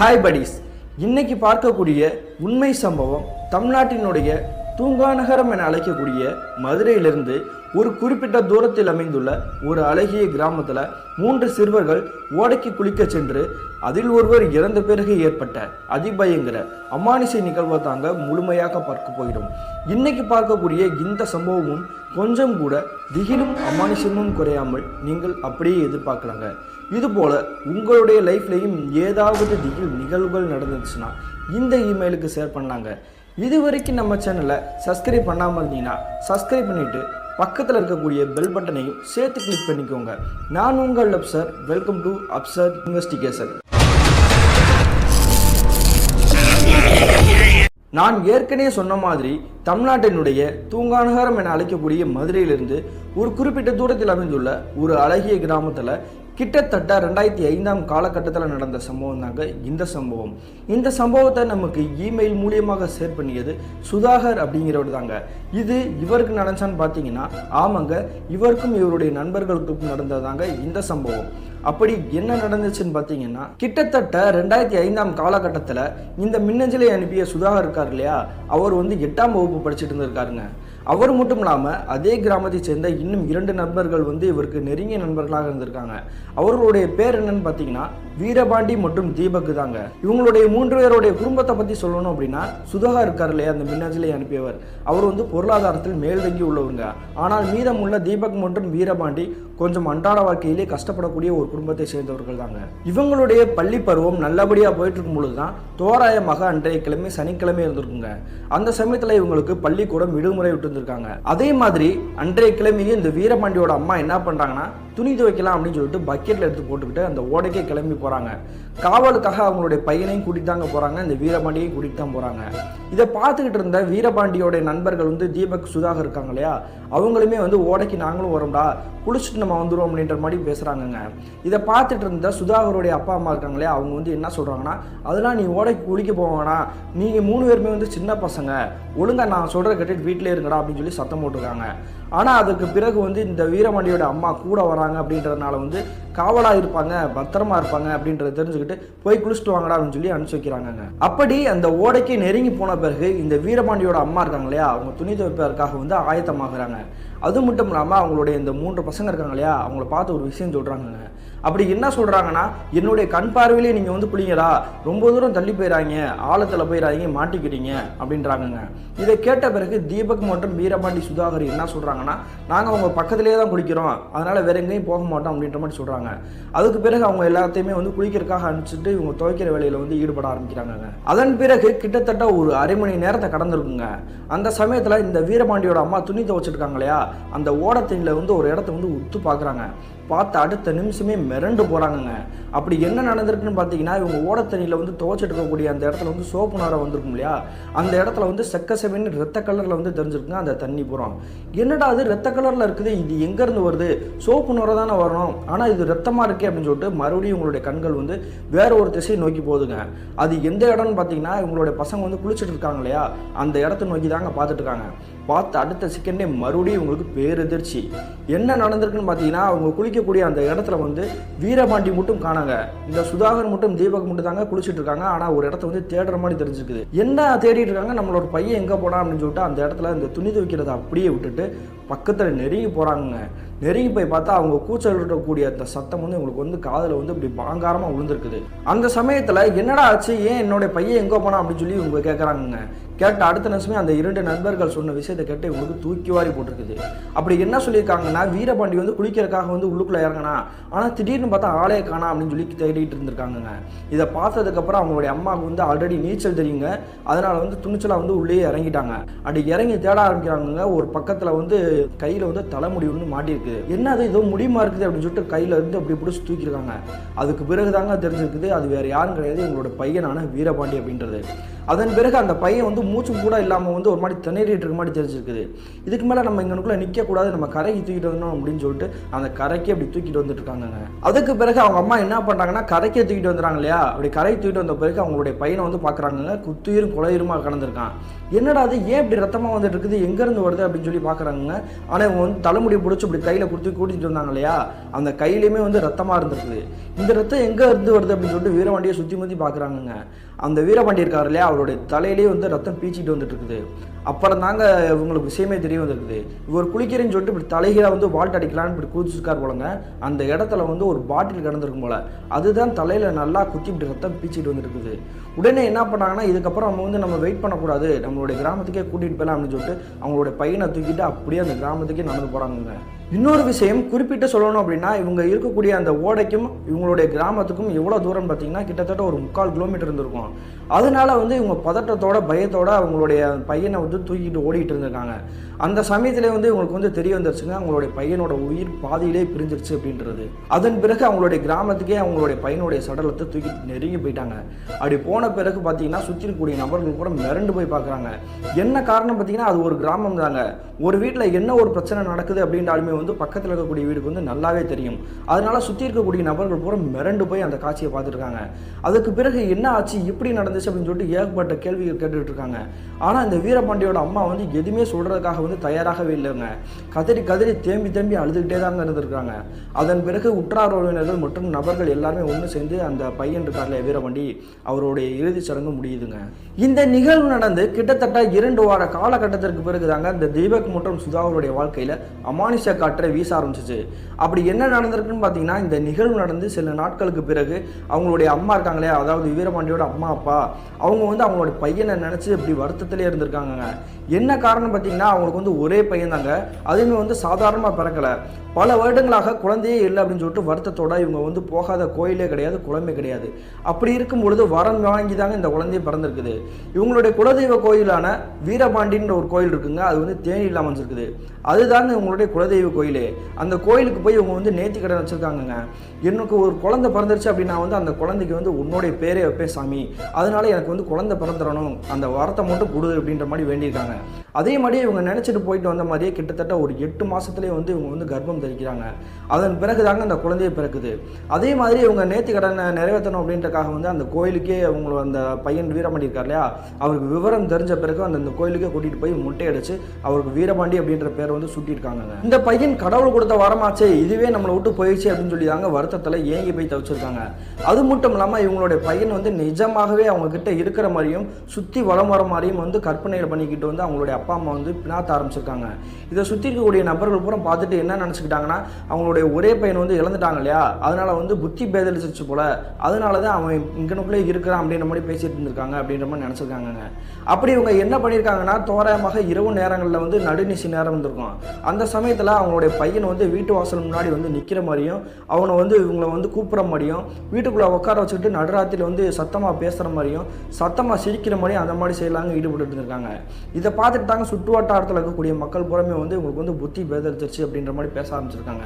Hi buddies, இன்னைக்கு பார்க்கக்கூடிய உண்மை சம்பவம் தமிழ்நாட்டினுடைய தூங்கா நகரம் என அழைக்கக்கூடிய மதுரையிலிருந்து ஒரு குறிப்பிட்ட தூரத்தில் அமைந்துள்ள ஒரு அழகிய கிராமத்தில் 3 சிறுவர்கள் ஓடைக்கு குளிக்க சென்று அதில் ஒருவர் இறந்த பிறகு ஏற்பட்ட அதிபயங்கர அமானுஷ நிகழ்வை தாங்க முழுமையாக பார்க்க போகிறோம். இன்னைக்கு பார்க்கக்கூடிய இந்த சம்பவமும் கொஞ்சம் கூட திகிலும் அமானுஷமும் குறையாமல் நீங்கள் அப்படியே எதிர்பார்க்கலாங்க. இதுபோல உங்களுடைய லைஃப்லையும் ஏதாவது திகில் நிகழ்வுகள் நடந்துச்சுன்னா இந்த இமெயிலுக்கு ஷேர் பண்ணாங்க. இது வரைக்கும் நம்ம சேனலை சப்ஸ்கிரைப் பண்ணாமல் இருந்தீங்கன்னா சப்ஸ்கிரைப் பண்ணிவிட்டு பக்கத்தில் இருக்கக்கூடிய பெல் பட்டனையும் சேர்த்து கிளிக் பண்ணிக்கோங்க. நான் உங்கள் Afsar. Welcome to Afsar investigation. நான் ஏற்கனவே சொன்ன மாதிரி தமிழ்நாட்டினுடைய தூங்கா நகரம் என அழைக்கக்கூடிய மதுரையிலிருந்து ஒரு குறிப்பிட்ட தூரத்தில் அமைந்துள்ள ஒரு அழகிய கிராமத்தில் கிட்டத்தட்ட 2005 காலகட்டத்தில் நடந்த சம்பவம் தாங்க இந்த சம்பவம். இந்த சம்பவத்தை நமக்கு இமெயில் மூலியமாக ஷேர் பண்ணியது சுதாகர் அப்படிங்கிறவர் தாங்க. இது இவருக்கு நடந்துச்சான்னு பார்த்தீங்கன்னா ஆமாங்க, இவருக்கும் இவருடைய நண்பர்களுக்கும் நடந்ததாங்க இந்த சம்பவம். அப்படி என்ன நடந்துச்சுன்னு பார்த்தீங்கன்னா, கிட்டத்தட்ட 2005 காலகட்டத்தில் இந்த மின்னஞ்சலை அனுப்பிய சுதாகர் இருக்கார் இல்லையா, அவர் 8ஆம் வகுப்பு படிச்சுட்டு இருந்திருக்காருங்க. அவர் மட்டும் இல்லாமல் அதே கிராமத்தை சேர்ந்த இன்னும் 2 நண்பர்கள் இவருக்கு நெருங்கிய நண்பர்களாக இருந்திருக்காங்க. அவர்களுடைய பேர் என்னன்னு பார்த்தீங்கன்னா வீரபாண்டி மற்றும் தீபக் தாங்க. இவங்களுடைய 3 பேருடைய குடும்பத்தை பற்றி சொல்லணும் அப்படின்னா, சுதாகர் இருக்கார் இல்லையா, அந்த மின்னஞ்சலை அனுப்பியவர், அவர் பொருளாதாரத்தில் மேல்தங்கி உள்ளவங்க. ஆனால் மீதமுள்ள தீபக் மற்றும் வீரபாண்டி கொஞ்சம் அன்றாட வாழ்க்கையிலே கஷ்டப்படக்கூடிய ஒரு குடும்பத்தை சேர்ந்தவர்கள் தாங்க. இவங்களுடைய பள்ளி பருவம் நல்லபடியாக போயிட்டு இருக்கும் பொழுது தான் தோராயமாக அன்றைய கிழமை சனிக்கிழமை இருந்திருக்குங்க. அந்த சமயத்தில் இவங்களுக்கு பள்ளிக்கூடம் விடுமுறை விட்டு இருந்திருக்காங்க. அதே மாதிரி அன்றைய கிழமையும் இந்த வீரபாண்டியோட அம்மா என்ன பண்றாங்கன்னா, துணி துவைக்கலாம் அப்படின்னு சொல்லிட்டு பக்கெட்ல எடுத்து போட்டுக்கிட்டு அந்த ஓடைக்கே கிளம்பி போறாங்க. காவலுக்காக அவங்களுடைய பையனையும் கூட்டிட்டு தாங்க போறாங்க, இந்த வீரபாண்டியையும் கூட்டிட்டு தான் போறாங்க. இதை பார்த்துக்கிட்டு இருந்த வீரபாண்டியோட நண்பர்கள் தீபக் சுதாகர் இருக்காங்க இல்லையா, அவங்களுமே ஓடைக்கு நாங்களும் வரோம்டா, குளிச்சுட்டு நம்ம வந்துடும் அப்படின்ற மாதிரி பேசுறாங்க. இதை பார்த்துட்டு இருந்த சுதாகருடைய அப்பா அம்மா இருக்காங்க இல்லையா, அவங்க என்ன சொல்றாங்கன்னா, அதெல்லாம் நீ ஓடைக்கு குளிக்க போவானா, நீங்க 3 பேருமே சின்ன பசங்க, ஒழுங்கா நான் சொல்ற கேட்டுட்டு வீட்டிலே இருங்கடா அப்படின்னு சொல்லி சத்தம் போட்டுருக்காங்க. ஆனால் அதுக்கு பிறகு இந்த வீரபாண்டியோட அம்மா கூட வராங்க அப்படின்றதுனால காவலாக இருப்பாங்க, பத்திரமா இருப்பாங்க அப்படின்றத தெரிஞ்சுக்கிட்டு போய் குளிச்சுட்டு வாங்கடா அப்படின்னு சொல்லி அனுப்பிச்சு வைக்கிறாங்க. அப்படி அந்த ஓடைக்கு நெருங்கி போன பிறகு இந்த வீரபாண்டியோட அம்மா இருக்காங்க இல்லையா, அவங்க துணி துவைப்பதற்காக ஆயத்தமாகறாங்க. அது மட்டும் இல்லாமல் அவங்களுடைய இந்த 3 பசங்க இருக்காங்க இல்லையா, அவங்கள பார்த்து ஒரு விஷயம் சொல்கிறாங்க. அப்படி என்ன சொல்கிறாங்கன்னா, என்னுடைய கண் பார்வையிலே நீங்கள் குளிங்கடா, ரொம்ப தூரம் தள்ளி போயிடாங்க, ஆழத்தில் போயிடாதீங்க, மாட்டிக்கிறீங்க அப்படின்றாங்க. இதை கேட்ட பிறகு தீபக் மற்றும் வீரபாண்டி சுதாகர் என்ன சொல்கிறாங்கன்னா, நாங்கள் அவங்க பக்கத்திலே தான் குளிக்கிறோம், அதனால் வேற எங்கேயும் போக மாட்டோம் அப்படின்ற மாதிரி சொல்கிறாங்க. அதுக்கு பிறகு அவங்க எல்லாத்தையுமே குளிக்கிறதுக்காக அனுப்பிச்சிட்டு இவங்க துவைக்கிற வேலையில் ஈடுபட ஆரம்பிக்கிறாங்க. அதன் பிறகு கிட்டத்தட்ட ஒரு அரை மணி நேரத்தை கடந்திருக்குங்க. அந்த சமயத்தில் இந்த வீரபாண்டியோட அம்மா துணி துவைச்சிருக்காங்க இல்லையா, அந்த ஓடத்தண்ணில் ஒரு இடத்த உத்து பார்க்குறாங்க. பார்த்து அடுத்த நிமிஷமே மிரண்டு போகிறாங்க. அப்படி என்ன நடந்திருக்குன்னு பார்த்தீங்கன்னா, இவங்க ஓடத்தண்ணியில் துவைச்சிட்டு இருக்கக்கூடிய அந்த இடத்துல சோப்பு நாரை வந்திருக்கும் இல்லையா, அந்த இடத்துல செக்க செவன்னு ரத்த கலரில் தெரிஞ்சிருக்குங்க அந்த தண்ணி பூரம். என்னடா அது ரத்த கலரில் இருக்குது, இது எங்கேருந்து வருது, சோப்பு நுரை தானே வரணும், ஆனால் இது ரத்தமாக இருக்கே அப்படின்னு சொல்லிட்டு மறுபடியும் உங்களுடைய கண்கள் வேற ஒரு திசையை நோக்கி போகுதுங்க. அது எந்த இடம்னு பார்த்தீங்கன்னா, இவங்களுடைய பசங்க குளிச்சுட்டு இருக்காங்க இல்லையா, அந்த இடத்த நோக்கி தாங்க பார்த்துட்டு இருக்காங்க. பார்த்து அடுத்த செகண்டே மறுபடியும் இவங்களுக்கு பேரெதிர்ச்சி. என்ன நடந்திருக்குன்னு பார்த்தீங்கன்னா, அவங்க குளிக்கக்கூடிய அந்த இடத்துல வீரபாண்டி மட்டும் காணாங்க, இந்த சுதாகர் மட்டும் தீபக் மட்டும் தாங்க குளிச்சுட்டு இருக்காங்க. ஆனால் ஒரு இடத்த தேடுற மாதிரி தெரிஞ்சுக்குது. என்ன தேடிட்டு இருக்காங்க, நம்மளோட பையன் எங்கே போனா அப்படின்னு சொல்லிட்டு அந்த இடத்துல இந்த துணி துவைக்கிறத அப்படியே விட்டுட்டு பக்கத்தில் நெருங்கி போகிறாங்க. நெருங்கி போய் பார்த்தா அவங்க கூச்சல் இருக்கக்கூடிய அந்த சத்தம் இவங்களுக்கு காதில் இப்படி பாங்காரமாக விழுந்திருக்குது. அந்த சமயத்தில் என்னடா ஆச்சு, ஏன் என்னோட பையன் எங்கே போனா அப்படின்னு சொல்லி இவங்க கேட்குறாங்க. கேட்ட அடுத்த நிமிஷமே அந்த 2 நண்பர்கள் சொன்ன விஷயத்தை கேட்டு இவங்களுக்கு தூக்கி வாரி போட்டிருக்குது. அப்படி என்ன சொல்லியிருக்காங்கன்னா, வீரபாண்டி குளிக்கிறதுக்காக உள்ளுக்குள்ளே இறங்கினா, ஆனால் திடீர்னு பார்த்தா ஆளே காணா அப்படின்னு சொல்லி தேடிட்டு இருந்திருக்காங்க. இதை பார்த்ததுக்கப்புறம் அவங்களுடைய அம்மாவுக்கு ஆல்ரெடி நீச்சல் தெரியுங்க, அதனால துணிச்சலாக உள்ளே இறங்கிட்டாங்க. அப்படி இறங்கி தேட ஆரம்பிக்கிறாங்க. ஒரு பக்கத்தில் கையில் தலைமுடி மாட்டிருக்கு. என்ன அது ஏதோ முடியுமா இருக்குது அப்படின்னு சொல்லிட்டு கையில இருந்து அப்படி பிடிச்சி தூக்கிருக்காங்க. அதுக்கு பிறகுதாங்க தெரிஞ்சிருக்குது அது வேற யாரும் கிடையாது, எங்களோட பையனான வீரபாண்டி அப்படின்றது. அதன் பிறகு அந்த பையன் வந்து மூச்சு கூட இல்லாமல் வந்து ஒரு மாதிரி திணறிட்டு இருக்க மாதிரி தெரிஞ்சிருக்குது. இதுக்கு மேலே நம்ம இங்கனுக்குள்ளே நிற்கக்கூடாது, நம்ம கரைக்கு தூக்கிட்டு வரணும் அப்படின்னு சொல்லிட்டு அந்த கரைக்கு அப்படி தூக்கிட்டு வந்துட்டு இருக்காங்க. அதுக்கு பிறகு அவங்க அம்மா என்ன பண்ணுறாங்கன்னா கரைக்கே தூக்கிட்டு வந்துடுறாங்க இல்லையா. அப்படி கரை தூக்கிட்டு வந்த பிறகு அவங்களுடைய பையனை வந்து பார்க்குறாங்க, குத்துயிரும் குலையுருமா கலந்துருக்கான். என்னடா அது, ஏன் இப்படி ரத்தமாக வந்துட்டு இருக்குது, எங்கேருந்து வருது அப்படின்னு சொல்லி பார்க்குறாங்க. ஆனால் இவங்க வந்து தலைமுடி பிடிச்சி இப்படி கையில் கூட்டிகிட்டு வந்தாங்க இல்லையா, அந்த கையிலையுமே வந்து ரத்தமாக இருந்திருக்குது. இந்த ரத்தம் எங்கே இருந்து வருது அப்படின்னு சொல்லிட்டு வீரபாண்டியை சுற்றி முற்றி பார்க்குறாங்க. அந்த வீரபாண்டி இருக்கார் இல்லையா, அவருடைய தலையிலேயே வந்து ரத்தம் பீச்சிட்டு வந்துட்டு இருக்குது. அப்புறம் தாங்க இவங்களுக்கு விஷயமே தெரிய வந்திருக்குது. இவர் குளிக்கிறேன்னு சொல்லிட்டு இப்படி தலைகீழ வந்து வால்ட் அடிக்கலான்னு இப்படி குதிச்சிருக்கார் போலங்க. அந்த இடத்துல வந்து ஒரு பாட்டில் கிடந்திருக்கும் போல, அதுதான் தலையில் நல்லா குத்தி இப்படி ரத்தம் பீச்சிட்டு வந்துருக்குது. உடனே என்ன பண்ணாங்கன்னா, இதுக்கப்புறம் நம்ம வெயிட் பண்ணக்கூடாது, நம்மளுடைய கிராமத்துக்கே கூட்டிகிட்டு போகலாம் அப்படின்னு சொல்லிட்டு அவங்களுடைய பையனை தூக்கிட்டு அப்படியே அந்த கிராமத்துக்கே நடந்து போகிறாங்க. இன்னொரு விஷயம் குறிப்பிட்டு சொல்லணும் அப்படின்னா, இவங்க இருக்கக்கூடிய அந்த ஓடைக்கும் இவங்களுடைய கிராமத்துக்கும் எவ்வளோ தூரம் பார்த்தீங்கன்னா கிட்டத்தட்ட ஒரு 3/4 கிலோமீட்டர் இருந்திருக்கும். அதனால வந்து இவங்க பதட்டத்தோட பயத்தோட அவங்களுடைய பையனை வந்து தூக்கிட்டு ஓடிட்டு இருந்திருக்காங்க. அந்த சமயத்திலே வந்து இவங்களுக்கு வந்து தெரிய வந்துருச்சுங்க, அவங்களுடைய பையனோட உயிர் பாதியிலே பிரிஞ்சிருச்சு அப்படின்றது. அதன் பிறகு அவங்களுடைய கிராமத்துக்கே அவங்களுடைய பையனுடைய சடலத்தை தூக்கிட்டு நெருங்கி போயிட்டாங்க. அப்படி போன பிறகு பார்த்தீங்கன்னா சுற்றி இருக்கக்கூடிய நபர்கள் கூட மிரண்டு போய் பார்க்குறாங்க. என்ன காரணம் பார்த்தீங்கன்னா, அது ஒரு கிராமம் தாங்க. ஒரு வீட்டில் என்ன ஒரு பிரச்சனை நடக்குது அப்படின்றாலுமே வந்து பக்கத்தில் இருக்கக்கூடிய வீடுக்கு வந்து நல்லாவே தெரியும். அதனால சுற்றி இருக்கக்கூடிய நபர்கள் பூரா மிரண்டு போய் அந்த காட்சியை பார்த்துருக்காங்க. அதுக்கு பிறகு என்ன ஆச்சு, எப்படி நடந்துச்சு அப்படின்னு சொல்லிட்டு ஏகப்பட்ட கேள்விகள் கேட்டுட்டு இருக்காங்க. ஆனால் இந்த வீரபாண்டியோட அம்மா வந்து எதுவுமே சொல்றதுக்காக வந்து தயாராகவே இல்லைங்க. கதறி கதறி தேம்பி அழுதுகிட்டே தாங்க இருந்திருக்காங்க. அதன் பிறகு உற்றார் உறவினர்கள் மற்றும் நபர்கள் எல்லாருமே ஒன்று சேர்ந்து அந்த பையன் இருக்கார்ல வீரபாண்டி, அவருடைய இறுதிச் சடங்கு முடியுதுங்க. இந்த நிகழ்வு நடந்து கிட்டத்தட்ட 2 வார காலகட்டத்திற்கு பிறகு தாங்க இந்த தீபக் மற்றும் சுதாகருடைய வாழ்க்கையில அமானுஷ காற்றை வீச ஆரம்பிச்சிச்சு. அப்படி என்ன நடந்திருக்குன்னு பார்த்தீங்கன்னா, இந்த நிகழ்வு நடந்து சில நாட்களுக்கு பிறகு அவங்களுடைய அம்மா இருக்காங்களே, அதாவது வீரபாண்டியோட அம்மா அப்பா, அவங்க வந்து அவங்களோட பையனை நினச்சி இப்படி வருத்தத்திலே இருந்திருக்காங்க. என்ன காரணம் பார்த்தீங்கன்னா, அவங்களுக்கு வந்து ஒரே பையன் தாங்க, அதுவுமே வந்து சாதாரணமாக பிறக்கலை. பல வருடங்களாக குழந்தையே இல்லை அப்படின்னு சொல்லிட்டு வருத்தத்தோட இவங்க வந்து போகாத கோயிலே கிடையாது, குளமே கிடையாது. அப்படி இருக்கும் பொழுது வரம் வாங்கி தாங்க இந்த குழந்தைய பிறந்திருக்குது. இவங்களுடைய குலதெய்வ கோயிலான வீரபாண்டின்ற ஒரு கோயில் இருக்குங்க, அது வந்து தேனியில் அமைஞ்சிருக்குது. அதுதாங்க இவங்களுடைய குலதெய்வ கோயிலே. அந்த கோயிலுக்கு போய் இவங்க வந்து நேர்த்தி கடன் வச்சுருக்காங்கங்க. எனக்கு ஒரு குழந்தை பிறந்துருச்சு அப்படின்னா வந்து அந்த குழந்தைக்கு வந்து உன்னுடைய பேரே வைப்பேன் சாமி, அதனால எனக்கு வந்து குழந்தை பிறந்துடணும், அந்த வரத்தை மட்டும் கொடு அப்படின்ற மாதிரி வேண்டியிருக்காங்க. அதே மாதிரி இவங்க நினச்சிட்டு போயிட்டு வந்த மாதிரியே கிட்டத்தட்ட ஒரு 8 மாதத்துலேயே வந்து இவங்க வந்து கர்ப்பம் தரிக்கிறாங்க. அதன் பிறகு தாங்க அந்த குழந்தையை பிறக்குது. அதே மாதிரி இவங்க நேர்த்தி கடனை நிறைவேற்றணும் அப்படின்றக்காக வந்து அந்த கோயிலுக்கே அவங்கள அந்த பையன் வீரபாண்டி இருக்கார் இல்லையா, அவருக்கு விவரம் தெரிஞ்ச பிறகு அந்த கோயிலுக்கே கூட்டிகிட்டு போய் முட்டை அடிச்சு அவருக்கு வீரபாண்டி அப்படின்ற பேரை வந்து சுட்டியிருக்காங்க. இந்த பையன் கடவுள் கொடுத்த வரமாச்சே, இதுவே நம்மளை விட்டு போயிடுச்சு அப்படின்னு சொல்லி தாங்க வருத்தத்தில் ஏங்கி போய் தவிச்சிருக்காங்க. அது மட்டும் இல்லாமல் இவங்களுடைய பையன் வந்து நிஜமாகவே அவங்க கிட்ட இருக்கிற மாதிரியும் சுற்றி வளம் வர மாதிரியும் வந்து கற்பனையில் பண்ணிக்கிட்டு வந்து அவங்களுடைய அப்பா அம்மா வந்து பினாத்த ஆரம்பிச்சிருக்காங்க. இதை சுற்றி இருக்கக்கூடிய நபர்கள் பூரா பார்த்துட்டு என்ன நினச்சிக்கிட்டாங்கன்னா, அவங்களுடைய ஒரே பையன் வந்து இழந்துட்டாங்க இல்லையா, அதனால வந்து புத்தி பேதலிச்சிருச்சு போல, அதனால தான் அவன் இங்கனுக்குள்ளே இருக்கிறான் அப்படின்ற மாதிரி பேசிட்டு இருந்திருக்காங்க அப்படின்ற மாதிரி நினச்சிருக்காங்க. அப்படி இவங்க என்ன பண்ணியிருக்காங்கன்னா, தோராயமாக இரவு நேரங்களில் வந்து நடுநிசி நேரம் வந்திருக்கும். அந்த சமயத்தில் அவங்களுடைய பையன் வந்து வீட்டு வாசல் முன்னாடி வந்து நிற்கிற மாதிரியும் அவனை வந்து இவங்களை வந்து கூப்பிட்ற மாதிரியும் வீட்டுக்குள்ளே உட்கார வச்சுக்கிட்டு நடுராத்திரியில் வந்து சத்தமாக பேசுகிற மாதிரியும் சத்தமாக சிரிக்கிற மாதிரியும் அந்த மாதிரி செய்யலாங்க ஈடுபட்டு இருந்திருக்காங்க. இதை பார்த்துட்டு தாங்க சுற்றுவட்டாரத்தில் இருக்கக்கூடிய மக்கள் புறமே வந்து இவங்களுக்கு வந்து புத்தி பேதலிச்சிருச்சு அப்படின்ற மாதிரி பேச ஆரம்பிச்சிருக்காங்க.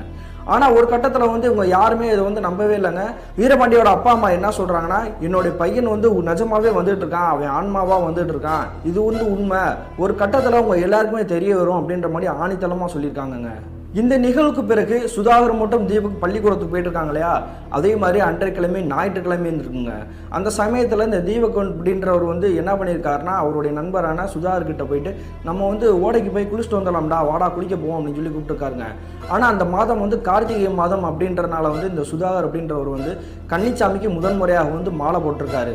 ஆனால் ஒரு கட்டத்தில் வந்து இவங்க யாருமே இதை வந்து நம்பவே இல்லைங்க. வீரபாண்டியோட அப்பா அம்மா என்ன சொல்கிறாங்கன்னா, என்னுடைய பையன் வந்து நிஜமாவே வந்துட்டு இருக்கான், அவன் ஆன்மாவாக வந்துட்டு இருக்கான், இது வந்து உண்மை, ஒரு கட்டத்தில் அவங்க எல்லாருக்குமே தெரிய வரும் அப்படின்ற மாதிரி ஆணித்தளமாக சொல்லியிருக்காங்கங்க. இந்த நிகழ்வுக்கு பிறகு சுதாகர் மட்டும் தீபக் பள்ளிக்கூடத்துக்கு போயிட்டு இருக்காங்க இல்லையா, அதே மாதிரி அன்றைய கிழமை ஞாயிற்றுக்கிழமை இருக்குங்க. அந்த சமயத்தில் இந்த தீபக் அப்படின்றவர் வந்து என்ன பண்ணியிருக்காருன்னா, அவருடைய நண்பரான சுதாகர் கிட்ட போயிட்டு நம்ம வந்து ஓடைக்கு போய் குளிச்சுட்டு வந்துடலாம்டா, வாடா குளிக்க போவோம் அப்படின்னு சொல்லி கூப்பிட்டுருக்காருங்க. ஆனால் அந்த மாதம் வந்து கார்த்திகை மாதம் அப்படின்றனால வந்து இந்த சுதாகர் அப்படின்றவர் வந்து கன்னிச்சாமிக்கு முதன்முறையாக வந்து மாலை போட்டிருக்காரு.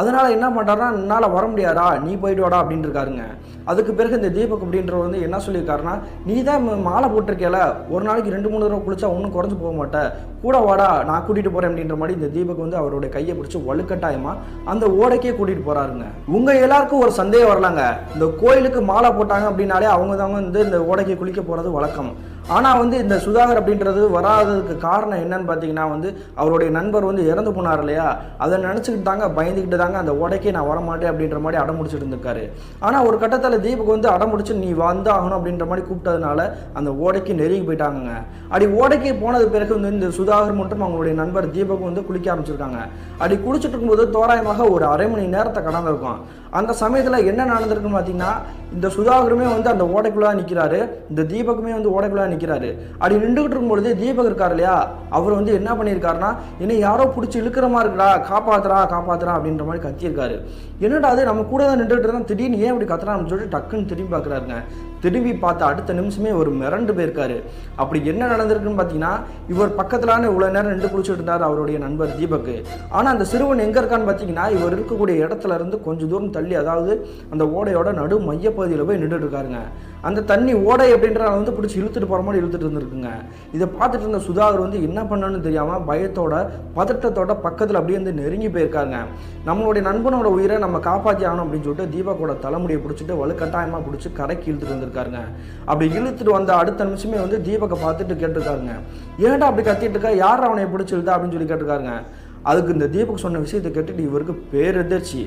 அதனால் என்ன பண்ணுறாருன்னா, என்னால் வர முடியாதா, நீ போயிட்டு வாடா அப்படின்ட்டு இருக்காருங்க. அதுக்கு பிறகு இந்த தீபக் அப்படின்றவர் வந்து என்ன சொல்லியிருக்காருன்னா, நீ தான் மாலை போட்டிருக்கேல, ஒரு நாளைக்கு 2-3 தடவை குளிச்சா ஒன்றும் குறைஞ்சி போக மாட்டேன், கூட வாடா நான் கூட்டிகிட்டு போகிறேன் அப்படின்ற மாதிரி இந்த தீபக் வந்து அவருடைய கையை பிடிச்சி வலுக்கட்டாயமாக அந்த ஓடைக்கே கூட்டிகிட்டு போகிறாருங்க. உங்கள் எல்லாருக்கும் ஒரு சந்தேகம் வரலாங்க, இந்த கோயிலுக்கு மாலை போட்டாங்க அப்படின்னாலே அவங்க தான் வந்து இந்த ஓடைக்கு குளிக்க போகிறது வழக்கம். ஆனால் வந்து இந்த சுதாகர் அப்படின்றது வராததுக்கு காரணம் என்னன்னு பார்த்தீங்கன்னா வந்து அவருடைய நண்பர் வந்து இறந்து போனார் இல்லையா, அதை நினச்சிக்கிட்டு தாங்க பயந்துக்கிட்டு தாங்க அந்த ஓடைக்கே நான் வரமாட்டேன் அப்படின்ற மாதிரி அடமுடிச்சிட்டு இருந்திருக்காரு. ஆனால் ஒரு கட்டத்தில் தீபக் வந்து அடமுடிச்சு நீ வந்து ஆகணும் அப்படின்ற மாதிரி கூப்பிட்டதுனால அந்த ஓடைக்கு நெருங்கி போயிட்டாங்க. அப்படி ஓடைக்கு போனது பிறகு வந்து இந்த சுதாகர் மற்றும் அவங்களுடைய நண்பர் தீபக் வந்து குளிக்க ஆரம்பிச்சிருக்காங்க. அப்படி குளிச்சுட்டு இருக்கும்போது தோராயமாக ஒரு 1/2 மணி நேரத்தை கடந்திருக்கும். அந்த சமயத்தில் என்ன நடந்திருக்குன்னு பார்த்தீங்கன்னா இந்த சுதாகருமே வந்து அந்த ஓடைக்குள்ளே நிற்கிறாரு, இந்த தீபக்குமே வந்து ஓடைக்குள்ளே நிற்கிறாரு. அப்படி நின்றுகிட்டு இருக்கும்பொழுது தீபக் இருக்கார் இல்லையா, அவர் வந்து என்ன பண்ணியிருக்காருன்னா என்னை யாரோ பிடிச்சி இழுக்கிற மாதிரி இருக்கா, காப்பாத்துறா அப்படின்ற மாதிரி கத்தியிருக்காரு. என்னடா அது நம்ம கூட தான் நின்றுட்டு இருந்தால் திடீர்னு ஏன் இப்படி கத்துறான்னு சொல்லிட்டு டக்குன்னு திரும்பி பார்க்குறாருங்க. திரும்பி பார்த்து அடுத்த நிமிஷமே ஒரு மிரண்டு போயிருக்காரு. அப்படி என்ன நடந்திருக்குன்னு பார்த்தீங்கன்னா இவர் பக்கத்திலான இவ்வளோ நேரம் நின்று குளிச்சுட்டு இருந்தார் அவருடைய நண்பர் தீபக். ஆனால் அந்த சிறுவன் எங்கே இருக்கான்னு பார்த்தீங்கன்னா இவர் இருக்கக்கூடிய இடத்துல இருந்து கொஞ்சம் தூரம் தள்ளி, அதாவது அந்த ஓடையோட நடு மையப்பகுதியில் போய் நின்றுட்டு இருக்காருங்க. அந்த தண்ணி ஓடை அப்படின்றத வந்து பிடிச்சி இழுத்துட்டு போகிற மாதிரி இழுத்துட்டு இருந்திருக்குங்க. இதை பார்த்துட்டு இருந்த சுதாகர் வந்து என்ன பண்ணணும்னு தெரியாமல் பயத்தோட பதட்டத்தோட பக்கத்தில் அப்படியே வந்து நெருங்கி போயிருக்காங்க. நம்மளுடைய நண்பனோட உயிரை நம்ம காப்பாற்றி ஆகணும் அப்படின்னு சொல்லிட்டு தீபக்கோட தலைமுடியை பிடிச்சிட்டு வலுக்கட்டாயமாக பிடிச்சி கரைக்கு இழுத்துட்டு வந்திருக்காருங்க. அப்படி இழுத்துட்டு வந்த அடுத்த நிமிஷமே வந்து தீபக்கை பார்த்துட்டு கேட்டிருக்காருங்க, ஏன்டா அப்படி கத்திட்டு இருக்கா, யார் அவனை பிடிச்சி இழுத்தா அப்படின்னு சொல்லி கேட்டிருக்காருங்க. அதுக்கு இந்த தீபக் சொன்ன விஷயத்தை கேட்டுட்டு இவருக்கு பேரெதிர்ச்சி.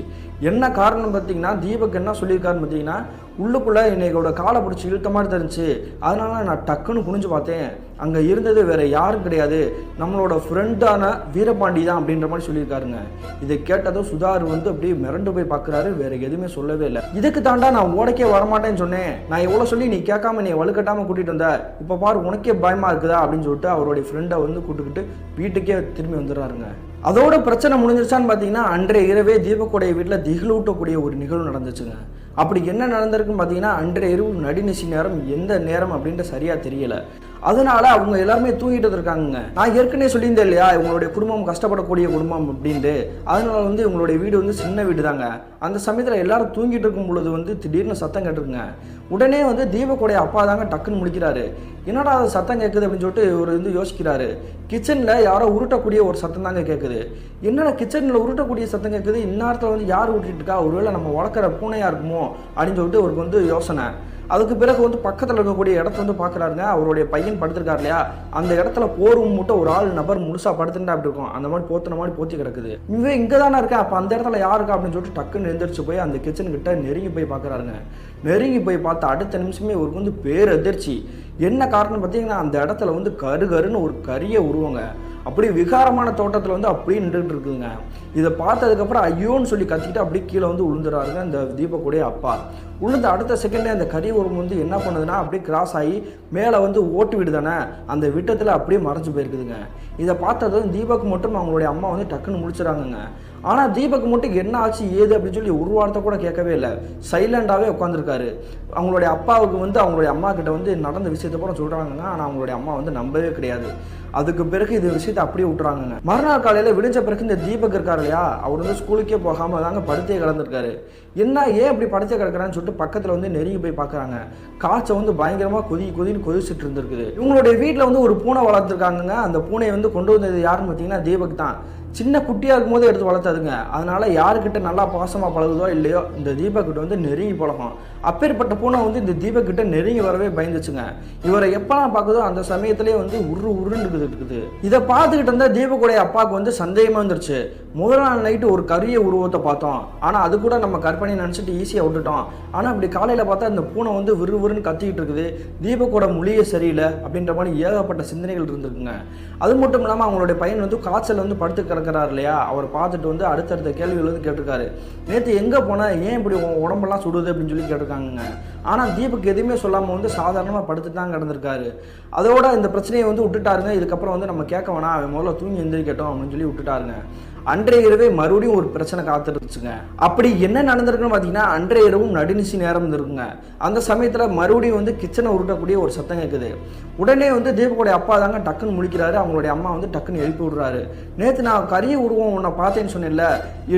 என்ன காரணம் பார்த்தீங்கன்னா தீபக் என்ன சொல்லியிருக்காருன்னு பார்த்தீங்கன்னா, உள்ளுக்குள்ளே என்னையோட காலை பிடிச்சி இழுத்த மாதிரி தெரிஞ்சு, அதனால நான் டக்குன்னு குனிஞ்சு பார்த்தேன், அங்கே இருந்தது வேற யாரும் கிடையாது, நம்மளோட ஃப்ரெண்டான வீரபாண்டி தான் அப்படின்ற மாதிரி சொல்லியிருக்காருங்க. இதை கேட்டதும் சுதாகர் வந்து அப்படியே மிரண்டு போய் பார்க்குறாரு, வேற எதுவுமே சொல்லவே இல்லை. இதுக்கு தாண்டா நான் ஓடைக்கே வரமாட்டேன்னு சொன்னேன், நான் எவ்வளோ சொல்லி நீ கேட்காம நீ வலுக்கட்டாமல் கூட்டிகிட்டு வந்த, இப்போ பாரு உனக்கே பயமாக இருக்குதா அப்படின்னு சொல்லிட்டு அவருடைய ஃப்ரெண்டை வந்து கூட்டுக்கிட்டு வீட்டுக்கே திரும்பி வந்துடுறாருங்க. அதோட பிரச்சனை முடிஞ்சிருச்சான்னு பார்த்தீங்கன்னா அன்றைய இரவே தீபக்குடைய வீட்டில் திகிலூட்டக்கூடிய ஒரு நிகழ்வு நடந்துச்சுங்க. அப்படி என்ன நடந்திருக்குன்னு பார்த்தீங்கன்னா அன்றைய இரவு நடுநிசி நேரம், எந்த நேரம் அப்படின்ட்டு சரியாக தெரியலை. அதனால அவங்க எல்லாருமே தூங்கிட்டு இருக்காங்க. நான் ஏற்கனவே சொல்லியிருந்தேன் இல்லையா இவங்களுடைய குடும்பம் கஷ்டப்படக்கூடிய குடும்பம் அப்படின்ட்டு. அதனால வந்து இவங்களுடைய வீடு வந்து சின்ன வீடு தாங்க. அந்த சமயத்தில் எல்லாரும் தூங்கிட்டு இருக்கும் பொழுது வந்து திடீர்னு சத்தம் கேட்டுருங்க. உடனே வந்து தீபக்குடைய அப்பா தாங்க டக்குன்னு முடிக்கிறாரு. என்னடா அது சத்தம் கேட்குது அப்படின்னு சொல்லிட்டு இவர் வந்து யோசிக்கிறாரு. கிச்சனில் யாரோ உருட்டக்கூடிய ஒரு சத்தம் தாங்க கேட்குது. என்னடா கிச்சனில் உருட்டக்கூடிய சத்தம் கேட்குது, இந்நேரத்தில் வந்து யார் உருட்டிட்டு இருக்கா, ஒருவேளை நம்ம வளர்க்குற பூனையாக இருக்குமோ அப்படின்னு சொல்லிட்டு அவருக்கு வந்து யோசனை. அதுக்கு பிறகு வந்து பக்கத்தில் இருக்கக்கூடிய இடத்த வந்து பார்க்குறாருங்க. அவருடைய பையன் படுத்திருக்காரு இல்லையா, அந்த இடத்துல போரும் மூட்டை ஒரு நபர் முழுசாக படுத்துட்டா அப்படி இருக்கும், அந்த மாதிரி போத்துன மாதிரி போத்தி கிடக்குது. இவன் இங்கே தானே இருக்கேன், அப்போ அந்த இடத்துல யார் இருக்கா அப்படின்னு சொல்லிட்டு டக்குன்னு எழுந்திரிச்சு போய் அந்த கிச்சன் கிட்ட நெருங்கி போய் பார்க்குறாருங்க. நெருங்கி போய் பார்த்து அடுத்த நிமிஷமே இவருக்கு வந்து பேரதிர்ச்சி. என்ன காரணம் பார்த்தீங்கன்னா அந்த இடத்துல வந்து கருன்னு ஒரு கரிய உருவங்க அப்படியே விகாரமான தோட்டத்தில் வந்து அப்படியே நின்றுட்டு இருக்குங்க. இதை பார்த்ததுக்கப்புறம் ஐயோன்னு சொல்லி கத்திக்கிட்டு அப்படியே கீழே வந்து விழுந்துறாருங்க இந்த தீபக்குடைய அப்பா. விழுந்த அடுத்த செகண்டே அந்த கறி உருவம் வந்து என்ன பண்ணுதுன்னா அப்படியே கிராஸ் ஆகி மேலே வந்து ஓட்டு வீடு தானே, அந்த விட்டத்தில் அப்படியே மறைஞ்சு போயிருக்குதுங்க. இதை பார்த்ததும் தீபக் மட்டும் அவங்களுடைய அம்மா வந்து டக்குன்னு முடிச்சுறாங்கங்க. ஆனால் தீபக் மட்டும் என்ன ஆச்சு ஏது அப்படின்னு சொல்லி ஒரு வார்த்தை கூட கேட்கவே இல்லை, சைலண்டாகவே உட்காந்துருக்காரு. அவங்களுடைய அப்பாவுக்கு வந்து அவங்களுடைய அம்மா கிட்ட வந்து நடந்த விஷயத்தை கூட சொல்கிறாங்க. ஆனால் அவங்களுடைய அம்மா வந்து நம்பவே கிடையாது. அதுக்கு பிறகு இந்த விஷயத்தை அப்படியே விட்டுறாங்க. மறுநாள் காலையில் விடிஞ்ச பிறகு இந்த தீபக் இருக்காரு இல்லையா, அவர் வந்து ஸ்கூலுக்கே போகாமல் தாங்க படுத்தே கிடந்திருக்காரு. என்ன ஏன் இப்படி படுத்தே கிடக்குறான்னு சொல்லிட்டு பக்கத்தில் வந்து நெருங்கி போய் பார்க்குறாங்க. காய்ச்சல் வந்து பயங்கரமாக கொதின்னு கொதிச்சுட்டு இருந்திருக்குது. இவங்களுடைய வீட்டில் வந்து ஒரு பூனை வளர்த்துருக்காங்க. அந்த பூனையை வந்து கொண்டு வந்தது யாருன்னு பார்த்தீங்கன்னா தீபக் தான். சின்ன குட்டியாக இருக்கும்போது எடுத்து வளர்த்தாதுங்க. அதனால யாருக்கிட்ட நல்லா பாசமாக பழகுதோ இல்லையோ இந்த தீபக் கிட்ட வந்து நெருங்கி பழகும். அப்பேற்பட்ட பூனை வந்து இந்த தீபக் கிட்ட நெருங்கி வரவே பயந்துச்சுங்க. இவரை எப்பெல்லாம் பார்க்குதோ அந்த சமயத்திலேயே வந்து உருன்னு இருக்குது. இதை பார்த்துக்கிட்டு இருந்தால் தீபக்குடைய அப்பாவுக்கு வந்து சந்தேகமாக வந்துருச்சு. முதல் நாள் நைட்டு ஒரு கரிய உருவத்தை பார்த்தோம், ஆனால் அது கூட நம்ம கற்பனை நினச்சிட்டு ஈஸியாக விட்டுட்டோம். ஆனால் அப்படி காலையில் பார்த்தா இந்த பூனை வந்து விறுன்னு கத்திக்கிட்டு இருக்குது. தீபக்கோட மொழியே சரியில்லை அப்படின்ற மாதிரி ஏகப்பட்ட சிந்தனைகள் இருந்திருக்குங்க. அது மட்டும் இல்லாமல் அவங்களுடைய பையன் வந்து காய்ச்சல் வந்து படுத்து கிடக்கிறார் இல்லையா, அவர் பார்த்துட்டு வந்து அடுத்தடுத்த கேள்விகள் வந்து கேட்டிருக்காரு. நேற்று எங்கே போனால் ஏன் இப்படி உடம்பெல்லாம் சுடுது அப்படின்னு சொல்லி கேட்டிருக்காங்க. ஆனால் தீபக் எதுவுமே சொல்லாமல் வந்து சாதாரணமாக படுத்துட்டு தான் கிடந்திருக்காரு. அதோட இந்த பிரச்சனையை வந்து விட்டுட்டாருங்க. இதுக்கப்புறம் வந்து நம்ம கேட்க வேணாம், அவன் முதல்ல தூங்கி எந்திரிக்கட்டும் அப்படின்னு சொல்லி விட்டுட்டாருங்க. அன்றைய இரவே மறுபடியும் ஒரு பிரச்சனை காத்துருச்சுங்க. அப்படி என்ன நடந்திருக்குன்னு பார்த்தீங்கன்னா அன்றைய இரவும் நடுநிசி நேரம் இருந்திருக்குங்க. அந்த சமயத்தில் மறுபடியும் வந்து கிச்சனை உருட்டக்கூடிய ஒரு சத்தம் கேட்குது. உடனே வந்து தீபக்குடைய அப்பா தாங்க டக்குன்னு முழிக்கிறாரு. அவங்களுடைய அம்மா வந்து டக்குன்னு எழுப்பி விடுறாரு. நேற்று நான் கரிய உருவம் உன்னை பார்த்தேன்னு சொன்னேன்ல,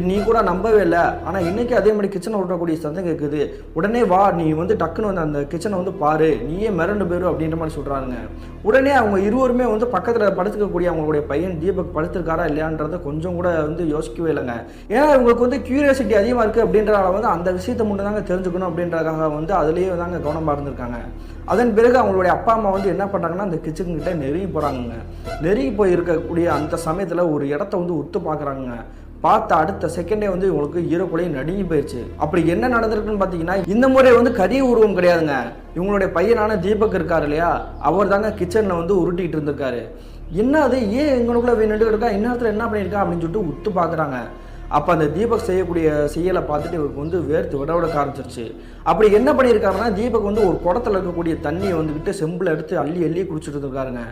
நீ கூட நம்பவே இல்லை, ஆனால் இன்னைக்கு அதே மாதிரி கிச்சனை உருட்டக்கூடிய சத்தம் கேட்குது, உடனே வா, நீ வந்து டக்குன்னு வந்து அந்த கிச்சனை வந்து பாரு, நீயே மிரண்டு போயிரு அப்படின்ற மாதிரி சொல்கிறாங்க. உடனே அவங்க இருவருமே வந்து பக்கத்தில் படுத்துக்கக்கூடிய அவங்களுடைய பையன் தீபக் படுத்திருக்காரா இல்லையான்றதை கொஞ்சம் கூட வந்து யோசிக்கவே இல்லைங்க. ஏன்னா இவங்களுக்கு வந்து கியூரியாசிட்டி அதிகமாக இருக்குது அப்படின்றதால வந்து அந்த விஷயத்தை மட்டும் தாங்க தெரிஞ்சுக்கணும் அப்படின்றதுக்காக வந்து அதுலேயே தாங்க கவனமாக இருந்திருக்காங்க. அதன் பிறகு அவங்களுடைய அப்பா அம்மா வந்து என்ன பண்ணுறாங்கன்னா அந்த கிச்சன் கிட்ட நெருங்கி போகிறாங்க. நெருங்கி போய் இருக்கக்கூடிய அந்த சமயத்தில் ஒரு இடத்த வந்து உத்து பார்க்குறாங்க. பார்த்த அடுத்த செகண்டே வந்து இவங்களுக்கு ஈரக்குலையும் நடுங்கி போயிடுச்சு. அப்படி என்ன நடந்திருக்குன்னு பார்த்தீங்கன்னா இந்த முறை வந்து கரிய உருவம் கிடையாதுங்க. இவங்களுடைய பையனான தீபக் இருக்காரு இல்லையா, அவர் தாங்க கிச்சனில் வந்து உருட்டிகிட்டு இருந்திருக்காரு. என்ன அது ஏன் எங்களுக்குள்ள நின்றுட்டு இருக்கா, இந்நேரத்தில் என்ன பண்ணியிருக்கா அப்படின்னு சொல்லிட்டு உத்து பார்க்குறாங்க. அப்போ அந்த தீபக் செய்யக்கூடிய செயலை பார்த்துட்டு இவருக்கு வந்து வேர்த்து விட ஆரம்பிச்சிருச்சு. அப்படி என்ன பண்ணியிருக்காருன்னா, தீபக் வந்து ஒரு குடத்தில் இருக்கக்கூடிய தண்ணியை வந்துக்கிட்டு செம்பில் எடுத்து அள்ளி அள்ளி குடிச்சிட்டு இருக்காருங்க.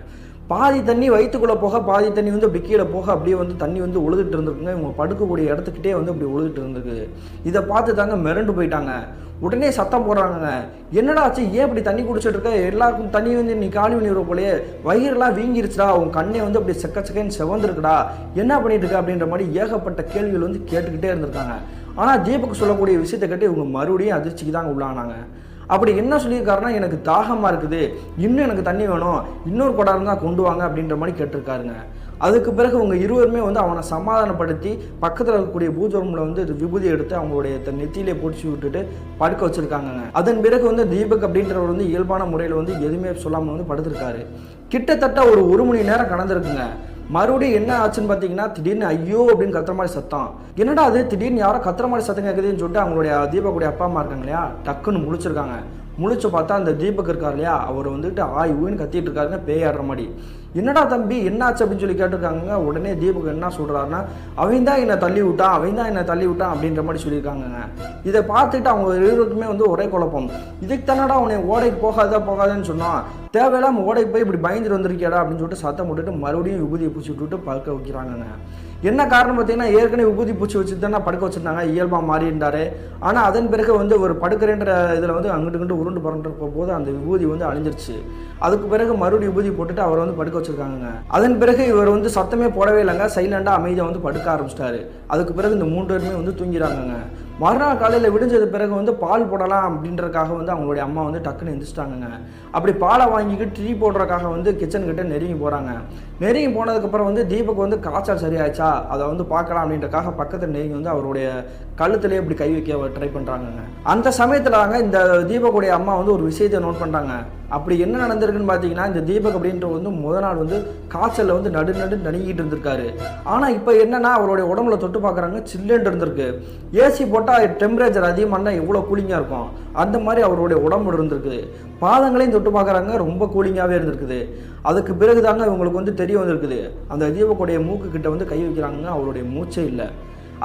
பாதி தண்ணி வயிற்றுக்குள்ளே போக, பாதி தண்ணி வந்து பிக்கியில் போக அப்படியே வந்து தண்ணி வந்து ஒழுதுட்டு இருந்திருக்குங்க. இவங்க படுக்கக்கூடிய இடத்துக்கிட்டே வந்து அப்படி ஒழுதுட்டு இருந்திருக்கு. இதை பார்த்து தாங்க மிரண்டு போயிட்டாங்க. உடனே சத்தம் போடுறாங்க, என்னடா ஆச்சு, ஏன் இப்படி தண்ணி குடிச்சிட்டு இருக்க, எல்லாருக்கும் தண்ணி வந்து நீ காலி பண்ணிடுற போலயே, வயிறுலாம் வீங்கிருச்சுடா, உன் கண்ணே வந்து அப்படி செக்கன்னு செவந்துருக்குடா, என்ன பண்ணிட்டு இருக்க அப்படின்ற மாதிரி ஏகப்பட்ட கேள்விகள் வந்து கேட்டுக்கிட்டே இருந்திருக்காங்க. ஆனால் தீபக் சொல்லக்கூடிய விஷயத்தை கேட்டு இவங்க மறுபடியும் அதிர்ச்சிக்கு தாங்க உள்ளானாங்க. அப்படி என்ன சொல்லியிருக்காருன்னா, எனக்கு தாகமாக இருக்குது, இன்னும் எனக்கு தண்ணி வேணும், இன்னொரு குடம் இருந்தால் கொண்டு வாங்க அப்படின்ற மாதிரி கேட்டிருக்காருங்க. அதுக்கு பிறகு அவங்க இருவருமே வந்து அவனை சமாதானப்படுத்தி பக்கத்தில் இருக்கக்கூடிய பூஜை ரூமில் வந்து விபூதி எடுத்து அவங்களுடைய நெத்தியிலே பிடிச்சி விட்டுட்டு படுக்க வச்சுருக்காங்க. அதன் பிறகு வந்து தீபக் அப்படின்றவர் வந்து இயல்பான முறையில் வந்து எதுவுமே சொல்லாமல் வந்து படுத்திருக்காரு. கிட்டத்தட்ட ஒரு மணி நேரம் கடந்திருக்குங்க. மறுபடியும் என்ன ஆச்சுன்னு பார்த்தீங்கன்னா, திடீர்னு ஐயோ அப்படின்னு கத்துற மாதிரி சத்தம். என்னடா அது, திடீர்னு யாரோ கத்துற மாதிரி சத்தம் கேட்குதுன்னு சொல்லிட்டு அவங்களுடைய தீபக்குடைய அப்பா அம்மா இருக்காங்க இல்லையா, டக்குன்னு முழிச்சிருக்காங்க. முழிச்சு பார்த்தா அந்த தீபக் இருக்கார் இல்லையா, அவர் வந்துட்டு ஊன்னு கத்திட்டு இருக்காருங்க, பேயாடுற மாதிரி. என்னடா தம்பி என்னாச்சு அப்படின்னு சொல்லி கேட்டிருக்காங்க. உடனே தீபக் என்ன சொல்கிறாருன்னா, அவன் தான் என்னை தள்ளி விட்டான் அப்படின்ற மாதிரி சொல்லியிருக்காங்க. இதை பார்த்துட்டு அவங்க இருவருக்குமே வந்து ஒரே குழப்பம். இதுக்கு தானடா உன்னை ஓடைக்கு போகாதன்னு சொன்னான், தேவையில்லாம ஓடைக்கு போய் இப்படி பயந்துட்டு வந்திருக்கியாடா அப்படின்னு சொல்லிட்டு சத்தம் போட்டுட்டு மறுபடியும் விபூதியை பூச்சி விட்டுட்டு படுக்க வைக்கிறாங்க. என்ன காரணம் பார்த்தீங்கன்னா, ஏற்கனவே விபூதி பூச்சி வச்சுட்டு தானே படுக்க வச்சுருந்தாங்க, இயல்பாக மாறி இருந்தார். ஆனால் அதன் பிறகு வந்து ஒரு படுக்கிறேன்ற இதில் வந்து அங்கிட்டு உருண்டு புரண்டு போது அந்த விபூதி வந்து அழிஞ்சிருச்சு. அதுக்கு பிறகு மறுபடியும் விபூதி போட்டுட்டு அவரை வந்து படுக்க வச்சுருக்காங்க. அதன் பிறகு இவர் வந்து சத்தமே போடவே இல்லைங்க, சைலண்டாக அமைதியாக வந்து படுக்க ஆரம்பிச்சிட்டாரு. அதுக்கு பிறகு இந்த 3 பேருமே வந்து தூங்கிறாங்க. மறுநாள் காலையில் விடிஞ்சது பிறகு வந்து பால் போடலாம் அப்படின்றக்காக வந்து அவங்களுடைய அம்மா வந்து டக்குன்னு எந்திரிச்சிட்டாங்க. அப்படி பாலை வாங்கிக்கிட்டு டீ போடுறதுக்காக வந்து கிச்சன்கிட்ட நெருங்கி போகிறாங்க. நெருங்கி போனதுக்கப்புறம் வந்து தீபக் வந்து காய்ச்சல் சரியாயிடுச்சா அதை வந்து பார்க்கலாம் அப்படின்றக்காக பக்கத்தில் நெருங்கி வந்து அவருடைய கழுத்துலேயே இப்படி கை வைக்க ட்ரை பண்ணுறாங்க. அந்த சமயத்தில் தாங்க இந்த தீபக்குடைய அம்மா வந்து ஒரு விஷயத்தை நோட் பண்ணுறாங்க. அப்படி என்ன நடந்திருக்குன்னு பார்த்தீங்கன்னா, இந்த தீபக் அப்படின்ற வந்து முதல் நாள் வந்து காய்ச்சலில் வந்து நடுங்கிட்டு இருந்திருக்காரு. ஆனால் இப்போ என்னன்னா, அவருடைய உடம்புல தொட்டு பார்க்குறாங்க, சில்லுன்னு இருந்திருக்கு. ஏசி போட்டால் டெம்பரேச்சர் அதிகமானா எவ்வளோ கூலிங்காக இருக்கும், அந்த மாதிரி அவருடைய உடம்பு இருந்திருக்குது. பாதங்களையும் தொட்டு பார்க்குறாங்க, ரொம்ப கூலிங்காகவே இருந்திருக்குது. அதுக்கு பிறகு தாங்க இவங்களுக்கு வந்து தெரிய வந்திருக்குது, அந்த தீபக்குடைய மூக்கு கிட்ட வந்து கை வைக்கிறாங்க, அவருடைய மூச்சே இல்லை.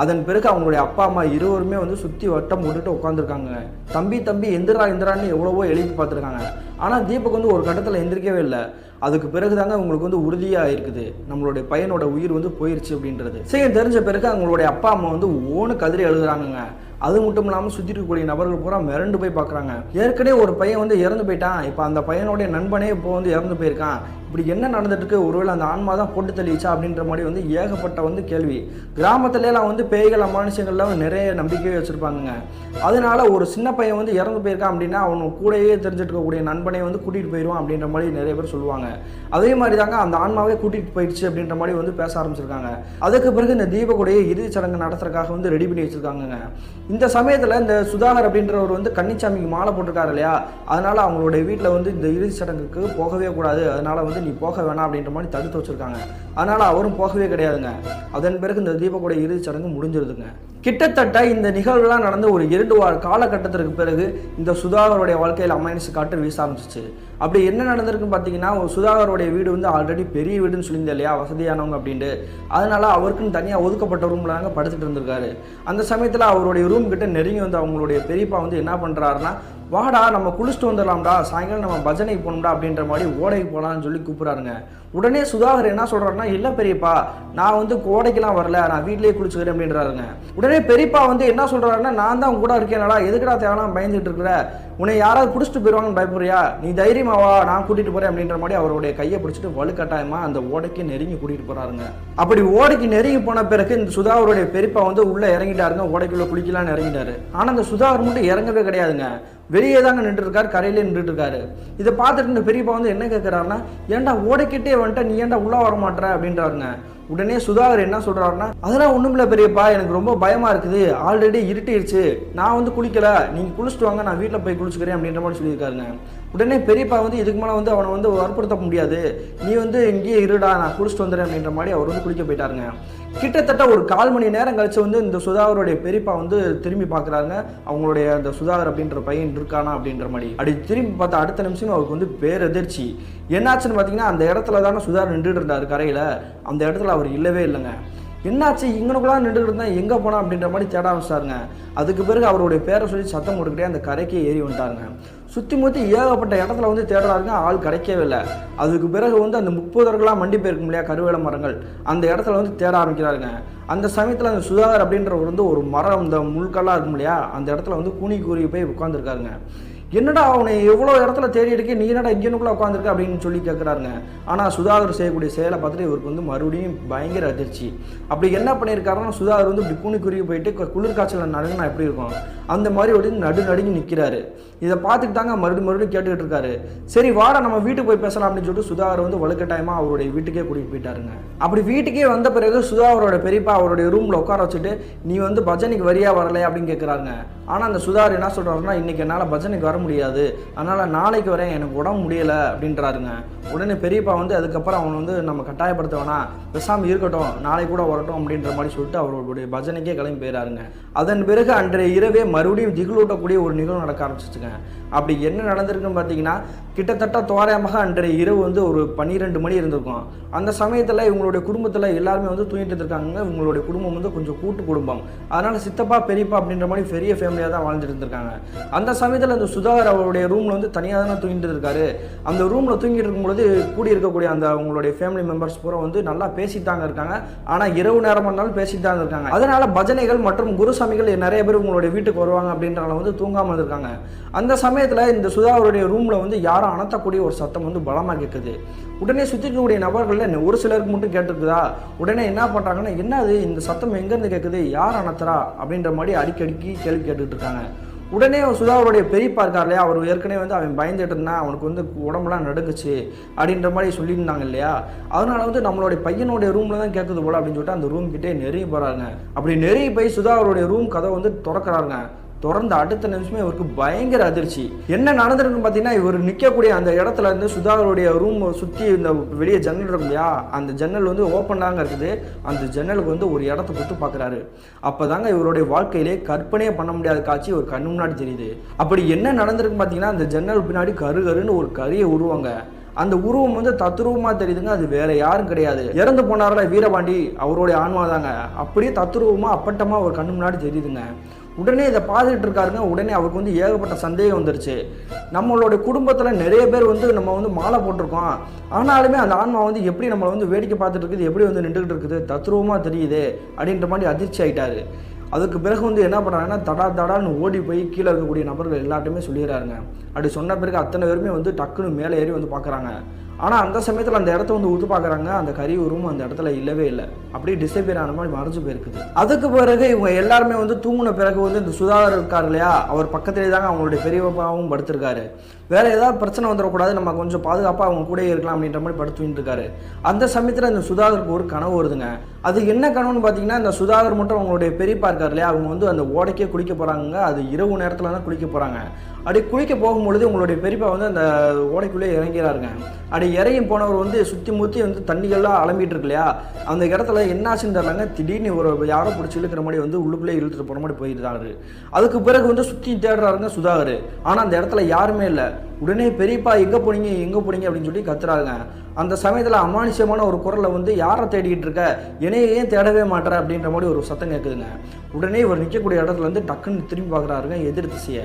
அதன் பிறகு அவங்களுடைய அப்பா அம்மா இருவருமே வந்து சுற்றி வட்டம் போட்டுட்டு உட்காந்துருக்காங்க. தம்பி எந்திரான்னு எவ்வளவோ எழுப்பி பார்த்துருக்காங்க. ஆனால் தீபக் வந்து ஒரு கட்டத்தில் எந்திரிக்கவே இல்லை. அதுக்கு பிறகு தாங்க அவங்களுக்கு வந்து உறுதியாக இருக்குது, நம்மளுடைய பையனோட உயிர் வந்து போயிடுச்சு அப்படின்றது. சரி, தெரிஞ்ச பிறகு அவங்களுடைய அப்பா அம்மா வந்து ஓன்னு கதறி எழுதுறாங்க. அது மட்டும் இல்லாமல் சுற்றி இருக்கக்கூடிய நபர்கள் பூரா மிரண்டு போய் பார்க்குறாங்க. ஏற்கனவே ஒரு பையன் வந்து இறந்து போயிட்டான், இப்போ அந்த பையனுடைய நண்பனே இப்போ வந்து இறந்து போயிருக்கான், இப்படி என்ன நடந்துட்டு இருக்கு, ஒருவேளை அந்த ஆன்மா தான் போட்டு தள்ளிச்சா அப்படின்ற மாதிரி வந்து ஏகப்பட்ட வந்து கேள்வி. கிராமத்துலலாம் வந்து பேய்கள் அமானுஷங்கள்லாம் நிறைய நம்பிக்கையே வச்சுருப்பாங்க. அதனால ஒரு சின்ன பையன் வந்து இறந்து போயிருக்கான் அப்படின்னா அவனு கூடவே தெரிஞ்சுட்டு இருக்கக்கூடிய நண்பனை வந்து கூட்டிகிட்டு போயிடுவான் அப்படின்ற மாதிரி நிறைய பேர் சொல்லுவாங்க. அதே மாதிரி தாங்க அந்த ஆன்மாவே கூட்டிகிட்டு போயிடுச்சு அப்படின்ற மாதிரி வந்து பேச ஆரம்பிச்சிருக்காங்க. அதுக்கு பிறகு இந்த தீபக்குடைய இறுதிச் சடங்கு நடத்துறதுக்காக வந்து ரெடி பண்ணி வச்சுருக்காங்க. இந்த சமயத்தில் இந்த சுதாகர் அப்படின்றவர் வந்து கன்னிச்சாமிக்கு மாலை போட்டிருக்காரு இல்லையா, அதனால அவங்களுடைய வீட்டில் வந்து இந்த இறுதி சடங்குக்கு போகவே கூடாது, அதனால வந்து நீ போக வேணாம் அப்படின்ற மாதிரி தடுத்து வச்சிருக்காங்க. அதனால அவரும் போகவே கிடையாதுங்க. அதன் பிறகு இந்த தீபக்குடைய இறுதி சடங்கு முடிஞ்சிருதுங்க. கிட்டத்தட்ட இந்த நிகழ்வுலாம் நடந்து ஒரு 2 வார காலகட்டத்திற்கு பிறகு இந்த சுதாகருடைய வாழ்க்கையில் அமானுஷ காற்று வீச ஆரம்பிச்சிச்சு. அப்படி என்ன நடந்திருக்குன்னு பார்த்தீங்கன்னா, ஒரு சுதாகருடைய வீடு வந்து ஆல்ரெடி பெரிய வீடுன்னு சொல்லியிருந்தேன் இல்லையா, வசதியானவங்க அப்படின்ட்டு. அதனால அவருக்குன்னு தனியாக ஒதுக்கப்பட்ட ரூம்ல தாங்க படுத்துட்டு இருந்திருக்காரு. அந்த சமயத்தில் அவருடைய ரூம் கிட்ட நெருங்கி வந்து அவங்களுடைய பெரியப்பா வந்து என்ன பண்ணுறாருன்னா, வாடா நம்ம குளிச்சுட்டு வந்துடலாம்டா, சாயங்காலம் நம்ம பஜனைக்கு போகணும்டா அப்படின்ற மாதிரி ஓடைக்கு போகலான்னு சொல்லி கூப்பிட்றாருங்க. உடனே சுதாகர் என்ன சொல்கிறாருன்னா, இல்லை பெரியப்பா, நான் வந்து ஓடைக்கெல்லாம் வரல, நான் வீட்லேயே குளிச்சுக்கிறேன் அப்படின்றாருங்க. உடனே பெரியப்பா வந்து என்ன சொல்கிறாருன்னா, நான் தான் கூட இருக்கேனடா, எதுக்கடா தேவையான பயந்துட்டு இருக்கிற, உன்னை யாராவது பிடிச்சிட்டு போயிடுவாங்கன்னு பயப்படுறியா, நீ தைரியமாவா, நான் கூட்டிகிட்டு போகிறேன் அப்படின்ற மாதிரி அவருடைய கையை பிடிச்சிட்டு வலுக்கட்டாயமாக அந்த ஓடைக்கு நெருங்கி கூட்டிகிட்டு போகிறாருங்க. அப்படி ஓடைக்கு நெருங்கி போன பிறகு இந்த சுதாகருடைய பெரியப்பா வந்து உள்ளே இறங்கிட்டாருங்க, ஓடைக்குள்ளே குளிக்கலான்னு இறங்கிட்டாரு. ஆனால் அந்த சுதாகர் மட்டும் இறங்கவே கிடையாதுங்க, வெளியே தாங்க நின்று இருக்காரு, கரையிலே நின்றுட்டு இருக்காரு. இதை பார்த்துட்டு இந்த பெரியப்பா வந்து என்ன கேட்குறாருன்னா, ஏன்டா ஓடைக்கிட்டே வந்துட்ட, நீ ஏன்டா உள்ளே வர மாட்டேற அப்படின்றாருங்க. உடனே சுதாகர் என்ன சொல்றாருன்னா, அதெல்லாம் ஒண்ணுமில்ல பெரியப்பா, எனக்கு ரொம்ப பயமா இருக்குது, ஆல்ரெடி இருட்டிடுச்சு, நான் வந்து குளிக்கல, நீங்க குளிச்சுட்டு வாங்க, நான் வீட்டில் போய் குளிச்சுக்கிறேன் அப்படின்ற மாதிரி சொல்லியிருக்காருங்க. உடனே பெரியப்பா வந்து இதுக்கு மேலே வந்து அவனை வந்து வற்புறுத்த முடியாது, நீ வந்து இங்கேயே இருடா, நான் குளிச்சுட்டு வந்துடுறேன் அப்படின்ற மாதிரி அவர் வந்து குளிக்க போயிட்டாருங்க. கிட்டத்தட்ட ஒரு 1/4 மணி நேரம் கழிச்சு வந்து இந்த சுதாகருடைய பெரியப்பா வந்து திரும்பி பார்க்குறாங்க, அவங்களுடைய அந்த சுதாகர் அப்படின்ற பையன் இருக்கானா அப்படின்ற மாதிரி. அப்படி திரும்பி பார்த்தா அடுத்த நிமிஷம் அவருக்கு வந்து பேரதிர்ச்சி. என்னாச்சுன்னு பார்த்தீங்கன்னா, அந்த இடத்துல தானே சுதாகர் நின்றுட்டு இருந்தார் கரையில், அந்த இடத்துல அவர் இல்லவே இல்லைங்க. என்னாச்சு இங்கனுக்குலாம் நின்றுட்டு இருந்தா எங்கே போனா அப்படின்ற மாதிரி தேட ஆரம்பிச்சாருங்க. அதுக்கு பிறகு அவருடைய பேரை சொல்லி சத்தம் போட்டுக்கிட்டே அந்த கரைக்கு ஏறி வந்துட்டாருங்க. சுற்றி முற்றி ஏகப்பட்ட இடத்துல வந்து தேடுறாருங்க, ஆள் கிடைக்கவே இல்லை. அதுக்கு பிறகு வந்து அந்த முப்பதர்களாக மண்டி போயிருக்கும் இல்லையா கருவேல மரங்கள், அந்த இடத்துல வந்து தேட ஆரம்பிக்கிறாருங்க. அந்த சமயத்தில் அந்த சுதாகர் அப்படின்றவர் வந்து ஒரு மரம், இந்த முள்கெல்லாம் இருக்கும் இல்லையா, அந்த இடத்துல வந்து கூனி கூறி போய் உட்காந்துருக்காருங்க. என்னடா அவனை எவ்வளோ இடத்துல தேடி எடுக்க, நீ என்னடா இங்கனுக்குள்ள உட்காந்துருக்க அப்படின்னு சொல்லி கேட்குறாருங்க. ஆனால் சுதாகர் செய்யக்கூடிய செயலை பார்த்துட்டு இவருக்கு வந்து மறுபடியும் பயங்கர அதிர்ச்சி. அப்படி என்ன பண்ணியிருக்காருன்னா, சுதாகர் வந்து இப்படி கூனி குறுகி போயிட்டு குளிர் காய்ச்சல் நடுங்கினா எப்படி இருக்கும் அந்த மாதிரி ஒரு நடுங்கி நிற்கிறாரு. இதை பார்த்துட்டு தாங்க மறுபடியும் கேட்டுக்கிட்டு இருக்காரு. சரி வாடா நம்ம வீட்டுக்கு போய் பேசலாம் அப்படின்னு சொல்லிட்டு சுதாகர் வந்து வலுக்கட்டாயமாக அவருடைய வீட்டுக்கே கூட்டிகிட்டு போயிட்டாருங்க. அப்படி வீட்டுக்கே வந்த பிறகு சுதாகரோட பெரியப்பா அவருடைய ரூமில் உட்கார வச்சுட்டு, நீ வந்து பஜனைக்கு வரியா வரலையா அப்படின்னு கேட்குறாங்க. ஆனால் அந்த சுதாகர் என்ன சொல்கிறாருன்னா, இன்னைக்கு என்னால் பஜனைக்கு வர முடியாது, அதனால் நாளைக்கு வரேன், எனக்கு உடம்பு முடியலை அப்படின்றாருங்க. உடனே பெரியப்பா வந்து அதுக்கப்புறம் அவனை வந்து நம்ம கட்டாயப்படுத்த வேணாம், பேசாமல் இருக்கட்டும், நாளைக்கு கூட வரட்டும் அப்படின்ற மாதிரி சொல்லிட்டு அவருடைய பஜனைக்கே கிளம்பி போயிடாருங்க. அதன் பிறகு அன்றைய இரவே மறுபடியும் திகிலூட்டக்கூடிய ஒரு நிகழ்வு நடக்க ஆரம்பிச்சிச்சுங்க. அப்படி என்ன நடந்திருக்குன்னு பார்த்தீங்கன்னா, கிட்டத்தட்ட தோராயமாக அன்றைய இரவு வந்து ஒரு 12 மணி இருந்திருக்கும். அந்த சமயத்தில் இவங்களுடைய குடும்பத்தில் எல்லாருமே வந்து தூங்கிட்டு இருக்காங்க. இவங்களுடைய குடும்பம் வந்து கொஞ்சம் கூட்டு குடும்பம், அதனால சித்தப்பா பெரியப்பா அப்படின்ற மாதிரி பெரிய ஃபேமிலியாக தான் வாழ்ந்துட்டு இருந்திருக்காங்க. அந்த சமயத்தில் அந்த சுதாகர் அவருடைய ரூமில் வந்து தனியாக தானே தூங்கிட்டு இருக்காரு. அந்த ரூமில் தூங்கிட்டு இருக்கும்பொழுது கூடி இருக்கக்கூடிய அந்த அவங்களுடைய ஃபேமிலி மெம்பர்ஸ் பூரா வந்து நல்லா பேசிட்டாங்க இருக்காங்க. ஆனால் இரவு நேரம் இருந்தாலும் பேசிட்டாங்க இருக்காங்க. அதனால பஜனைகள் மற்றும் குருசாமிகள் நிறைய பேர் உங்களுடைய வீட்டுக்கு வருவாங்க அப்படின்றனால வந்து தூங்காமல் இருக்காங்க. அந்த சமயத்தில் இந்த சுதாகருடைய ரூமில் வந்து யாரும் அனத்தக்கூடிய ஒரு சத்தம் வந்து பலமாக கேட்குது. உடனே சுற்றி இருக்கக்கூடிய நபர்கள் ஒரு சிலருக்கு மட்டும் கேட்டுருக்குதா. உடனே என்ன பண்ணுறாங்கன்னா, என்னது இந்த சத்தம் எங்கேருந்து கேட்குது, யார் அனத்துறா அப்படின்ற மாதிரி அடிக்கடிக்கு கேள்வி கேட்டுக்கிட்டு இருக்காங்க. உடனே சுதாகருடைய பெரியப்பா இருக்கார் இல்லையா, அவர் ஏற்கனவே வந்து அவன் பயந்துட்டு இருந்தான், அவனுக்கு வந்து உடம்புலாம் நடுங்குச்சு அப்படின்ற மாதிரி சொல்லியிருந்தாங்க இல்லையா, அதனால வந்து நம்மளுடைய பையனுடைய ரூமில் தான் கேட்குது போல அப்படின்னு சொல்லிட்டு அந்த ரூம் கிட்டே நெருங்கி போகிறாங்க. அப்படி நெருங்கி போய் சுதாகருடைய ரூம் கதை வந்து திறக்கிறாருங்க. தொடர்ந்து அடுத்த நிமிஷமே இவருக்கு பயங்கர அதிர்ச்சி. என்ன நடந்திருக்குன்னு பார்த்தீங்கன்னா, இவர் நிற்கக்கூடிய அந்த இடத்துல இருந்து சுதாகருடைய ரூம் சுற்றி இந்த வெளியே ஜன்னல் இருக்கும் இல்லையா, அந்த ஜன்னல் வந்து ஓப்பன் தாங்க இருக்குது. அந்த ஜன்னலுக்கு வந்து ஒரு இடத்த கொடுத்து பார்க்குறாரு. அப்போ தாங்க இவருடைய வாழ்க்கையிலே கற்பனையே பண்ண முடியாத காட்சி ஒரு கண்ணு முன்னாடி தெரியுது. அப்படி என்ன நடந்திருக்குன்னு பார்த்தீங்கன்னா, அந்த ஜன்னல் பின்னாடி கருன்னு ஒரு கரியை உருவாங்க. அந்த உருவம் வந்து தத்ரூபமாக தெரியுதுங்க. அது வேற யாரும் கிடையாது, இறந்து போனார்ல வீரபாண்டி, அவருடைய ஆன்மா தாங்க. அப்படியே தத்ரூபமாக அப்பட்டமாக ஒரு கண்ணு முன்னாடி தெரியுதுங்க. உடனே இதை பார்த்துட்டு இருக்காருங்க. உடனே அவருக்கு வந்து ஏகப்பட்ட சந்தேகம் வந்துருச்சு. நம்மளுடைய குடும்பத்தில் நிறைய பேர் வந்து நம்ம வந்து மாலை போட்டிருக்கோம், ஆனாலுமே அந்த ஆன்மா வந்து எப்படி நம்மளை வந்து வேடிக்கை பார்த்துட்டு இருக்குது, எப்படி வந்து நின்றுக்கிட்டு இருக்குது, தத்ரூபமாக தெரியுது அப்படின்ற மாதிரி அதிர்ச்சி ஆகிட்டாரு. அதுக்கு பிறகு வந்து என்ன பண்ணுறாங்கன்னா, தடான்னு ஓடி போய் கீழே இருக்கக்கூடிய நபர்கள் எல்லாத்தையுமே சொல்லிடுறாருங்க. அப்படி சொன்ன பிறகு அத்தனை பேருமே வந்து டக்குன்னு மேலே ஏறி வந்து பார்க்குறாங்க. ஆனால் அந்த சமயத்தில் அந்த இடத்த வந்து ஊற்று பார்க்குறாங்க. அந்த கறி உருவம் அந்த இடத்துல இல்லவே இல்லை, அப்படியே டிசப்பியர் ஆன மாதிரி மறைஞ்சு போயிருக்குது. அதுக்கு பிறகு இவங்க எல்லாருமே வந்து தூங்கின பிறகு வந்து இந்த சுதாகர் இருக்கார் இல்லையா, அவர் பக்கத்துலேயே தாங்க அவங்களுடைய பெரியப்பாவும் படுத்திருக்காரு. வேற ஏதாவது பிரச்சனை வந்துடக்கூடாது, நம்ம கொஞ்சம் பாதுகாப்பாக அவங்க கூட இருக்கலாம் அப்படின்ற மாதிரி படுத்துட்டு இருக்காரு. அந்த சமயத்தில் இந்த சுதாகருக்கு ஒரு கனவு வருதுங்க. அது என்ன கனவுன்னு பார்த்தீங்கன்னா, இந்த சுதாகர் மட்டும் அவங்களுடைய பெரியப்பா இருக்கார் இல்லையா, அவங்க வந்து அந்த ஓடைக்கே குளிக்க போகிறாங்க. அது இரவு நேரத்தில் தான் குளிக்க போகிறாங்க. அப்படி குளிக்க போகும்பொழுது உங்களுடைய பெரியப்பா வந்து அந்த ஓடைக்குள்ளே இறங்கிறாருங்க. அப்படி இறங்கி போனவர் வந்து சுற்றி முற்றி வந்து தண்ணிகள்லாம் அலம்பிட்டு இருக்கு இல்லையா, அந்த இடத்துல என்னாச்சுன்னு தெரியலங்க, திடீர்னு ஒரு யாரோ பிடிச்சி இழுக்கிற மாதிரி வந்து உள்ளுக்குள்ளே இழுத்துட்டு போகிற மாதிரி போயிருந்தாரு. அதுக்கு பிறகு வந்து சுற்றி தேடுறாருங்க சுதாகர். ஆனால் அந்த இடத்துல யாருமே இல்லை. உடனே பெரியப்பா எங்கே போனீங்க அப்படின்னு சொல்லி கத்துறாருங்க. அந்த சமயத்தில் அமானுஷமான ஒரு குரலில் வந்து யாரை தேடிக்கிட்டு இருக்க, என்னையே ஏன் தேடவே மாட்டேற அப்படின்ற மாதிரி ஒரு சத்தம் கேட்குதுங்க. உடனே இவர் நிற்கக்கூடிய இடத்துல வந்து டக்குன்னு திரும்பி பார்க்குறாருங்க எதிர் திசையை.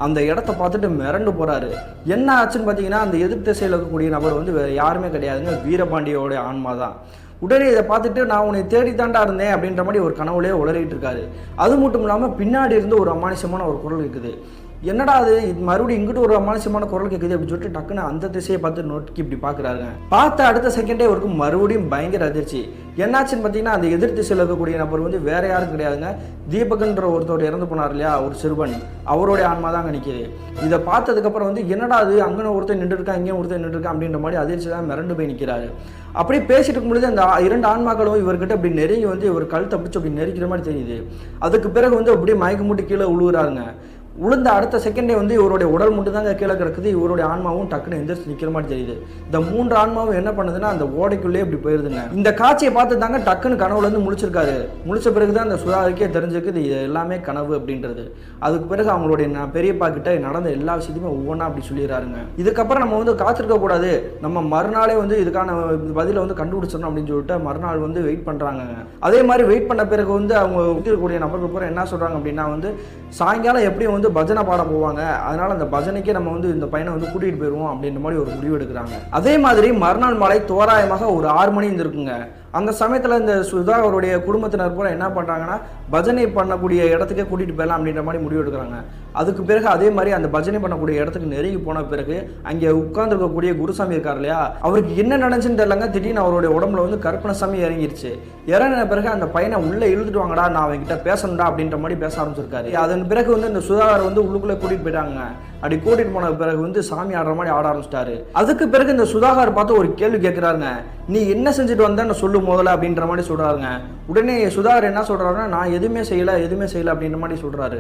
அந்த இடத்த பார்த்துட்டு மிரண்டு போகிறாரு. என்ன ஆச்சுன்னு பார்த்தீங்கன்னா, அந்த எதிர் திசையில் இருக்கக்கூடிய நபர் வந்து வேறு யாருமே கிடையாதுங்க, வீரபாண்டியோடைய ஆன்மா தான். உடனே இதை பார்த்துட்டு, நான் உன்னை தேடித்தாண்டா இருந்தேன் அப்படின்ற மாதிரி ஒரு கனவுலேயே உளறிட்டு இருக்காரு. அது மட்டும் இல்லாமல் பின்னாடி இருந்து ஒரு அமானுஷமான ஒரு குரல் இருக்குது. என்னடா அது மறுபடியும் இங்கிட்டு ஒரு அமானுஷமான குரல் கேட்குது அப்படின்னு சொல்லிட்டு டக்குன்னு அந்த திசையை பார்த்து நோக்கி இப்படி பார்க்குறாருங்க. பார்த்த அடுத்த செகண்டே அவருக்கு மறுபடியும் பயங்கர அதிர்ச்சி. என்னாச்சுன்னு பார்த்தீங்கன்னா, அந்த எதிர் திசையில் இருக்கக்கூடிய நபர் வந்து வேற யாரும் கிடையாதுங்க, தீபகன்ற ஒருத்தர் இறந்து போனார் இல்லையா, ஒரு சிறுவன், அவருடைய ஆன்மா தான் அங்கே நிற்கிது. இதை பார்த்ததுக்கப்புறம் வந்து என்னடா அது அங்கே ஒருத்தர் நின்று இருக்கா, இங்கேயும் ஒருத்தர் நின்று இருக்கா அப்படின்ற மாதிரி அதிர்ச்சி தான் மிரண்டு போய் நிற்கிறாரு. அப்படி பேசிட்டு இருக்கும்பொழுது அந்த இரண்டு ஆன்மாக்களும் இவர்கிட்ட அப்படி நெருங்கி வந்து இவர் கழுத்தை பிடிச்சி அப்படி நெருக்கிற மாதிரி தெரியுது. அதுக்கு பிறகு வந்து அப்படியே மயக்க மூட்டி கீழே உழுவுறாருங்க. உளுந்த அடுத்த செகண்டே வந்து இவருடைய உடல் மட்டும் தாங்க கீழே கிடக்குது. இவருடைய ஆன்மாவும் டக்குன்னு எந்திரிச்சு நிற்கிற மாதிரி தெரியுது. இந்த 3 ஆன்மாவும் என்ன பண்ணுதுன்னா அந்த ஓடைக்குள்ளே இப்படி போயிருதுங்க. இந்த காட்சியை பார்த்து தாங்க டக்குன்னு கனவுல இருந்து முழிச்சிருக்காரு. முழிச்ச பிறகுதான் அந்த சுதாகருக்கே தெரிஞ்சிருக்குது இது எல்லாமே கனவு அப்படின்றது. அதுக்கு பிறகு அவங்களுடைய பெரியப்பா கிட்ட நடந்த எல்லா விஷயத்தையுமே ஒவ்வொன்றா அப்படி சொல்லிடுறாருங்க. இதுக்கப்புறம் நம்ம வந்து காத்திருக்க கூடாது, நம்ம மறுநாளே வந்து இதுக்கான பதிலை வந்து கண்டுபிடிச்சிடணும் அப்படின்னு சொல்லிட்டு மறுநாள் வந்து வெயிட் பண்றாங்க. அதே மாதிரி வெயிட் பண்ண பிறகு வந்து அவங்க இருக்கக்கூடிய நபர்கள் பூரா என்ன சொல்றாங்க அப்படின்னா வந்து சாயங்காலம் எப்படியும் வந்து பஜனை பாட போவாங்க, அதனால அந்த பஜனைக்கே நம்ம வந்து இந்த பையனை வந்து கூட்டிகிட்டு போயிடுவோம் அப்படின்ற மாதிரி ஒரு முடிவு எடுக்கிறாங்க. அதே மாதிரி மறுநாள் மாலை தோராயமாக ஒரு 6 மணி இருந்திருக்குங்க. அந்த சமயத்தில் இந்த சுதா அவருடைய குடும்பத்தினர் கூட என்ன பண்ணுறாங்கன்னா பஜனை பண்ணக்கூடிய இடத்துக்கே கூட்டிகிட்டு போயிடலாம் அப்படின்ற மாதிரி முடிவு எடுக்கிறாங்க. அதுக்கு பிறகு அதே மாதிரி அந்த பஜனை பண்ணக்கூடிய இடத்துக்கு நெருங்கி போன பிறகு அங்கே உட்கார்ந்துருக்கக்கூடிய குருசாமி இருக்கார் இல்லையா, அவருக்கு என்ன நடந்துச்சுன்னு தெரியலங்க, திடீர்னு அவருடைய உடம்புல வந்து கற்பனசாமி இறங்கிருச்சு. இறங்கின பிறகு அந்த பையனை உள்ளே இழுத்துட்டு வாங்கடா, நான் அவங்ககிட்ட பேசணும்டா அப்படின்ற மாதிரி பேச ஆரம்பிச்சிருக்காரு. அதன் பிறகு வந்து இந்த சுதாகர் வந்து உள்ளுக்குள்ளே கூட்டிகிட்டு போயிட்டாங்க. அப்படி கூட்டிகிட்டு போன பிறகு வந்து சாமி ஆடுற மாதிரி ஆட ஆரம்பிச்சிட்டாரு. அதுக்கு பிறகு இந்த சுதாகர் பார்த்து ஒரு கேள்வி கேட்குறாருங்க, நீ என்ன செஞ்சுட்டு வந்தேன்னு சொல்லு முதல்ல அப்படின்ற மாதிரி சொல்கிறாருங்க. உடனே சுதாகர் என்ன சொல்கிறாருன்னா நான் எதுவுமே செய்யலை அப்படின்ற மாதிரி சொல்கிறாரு.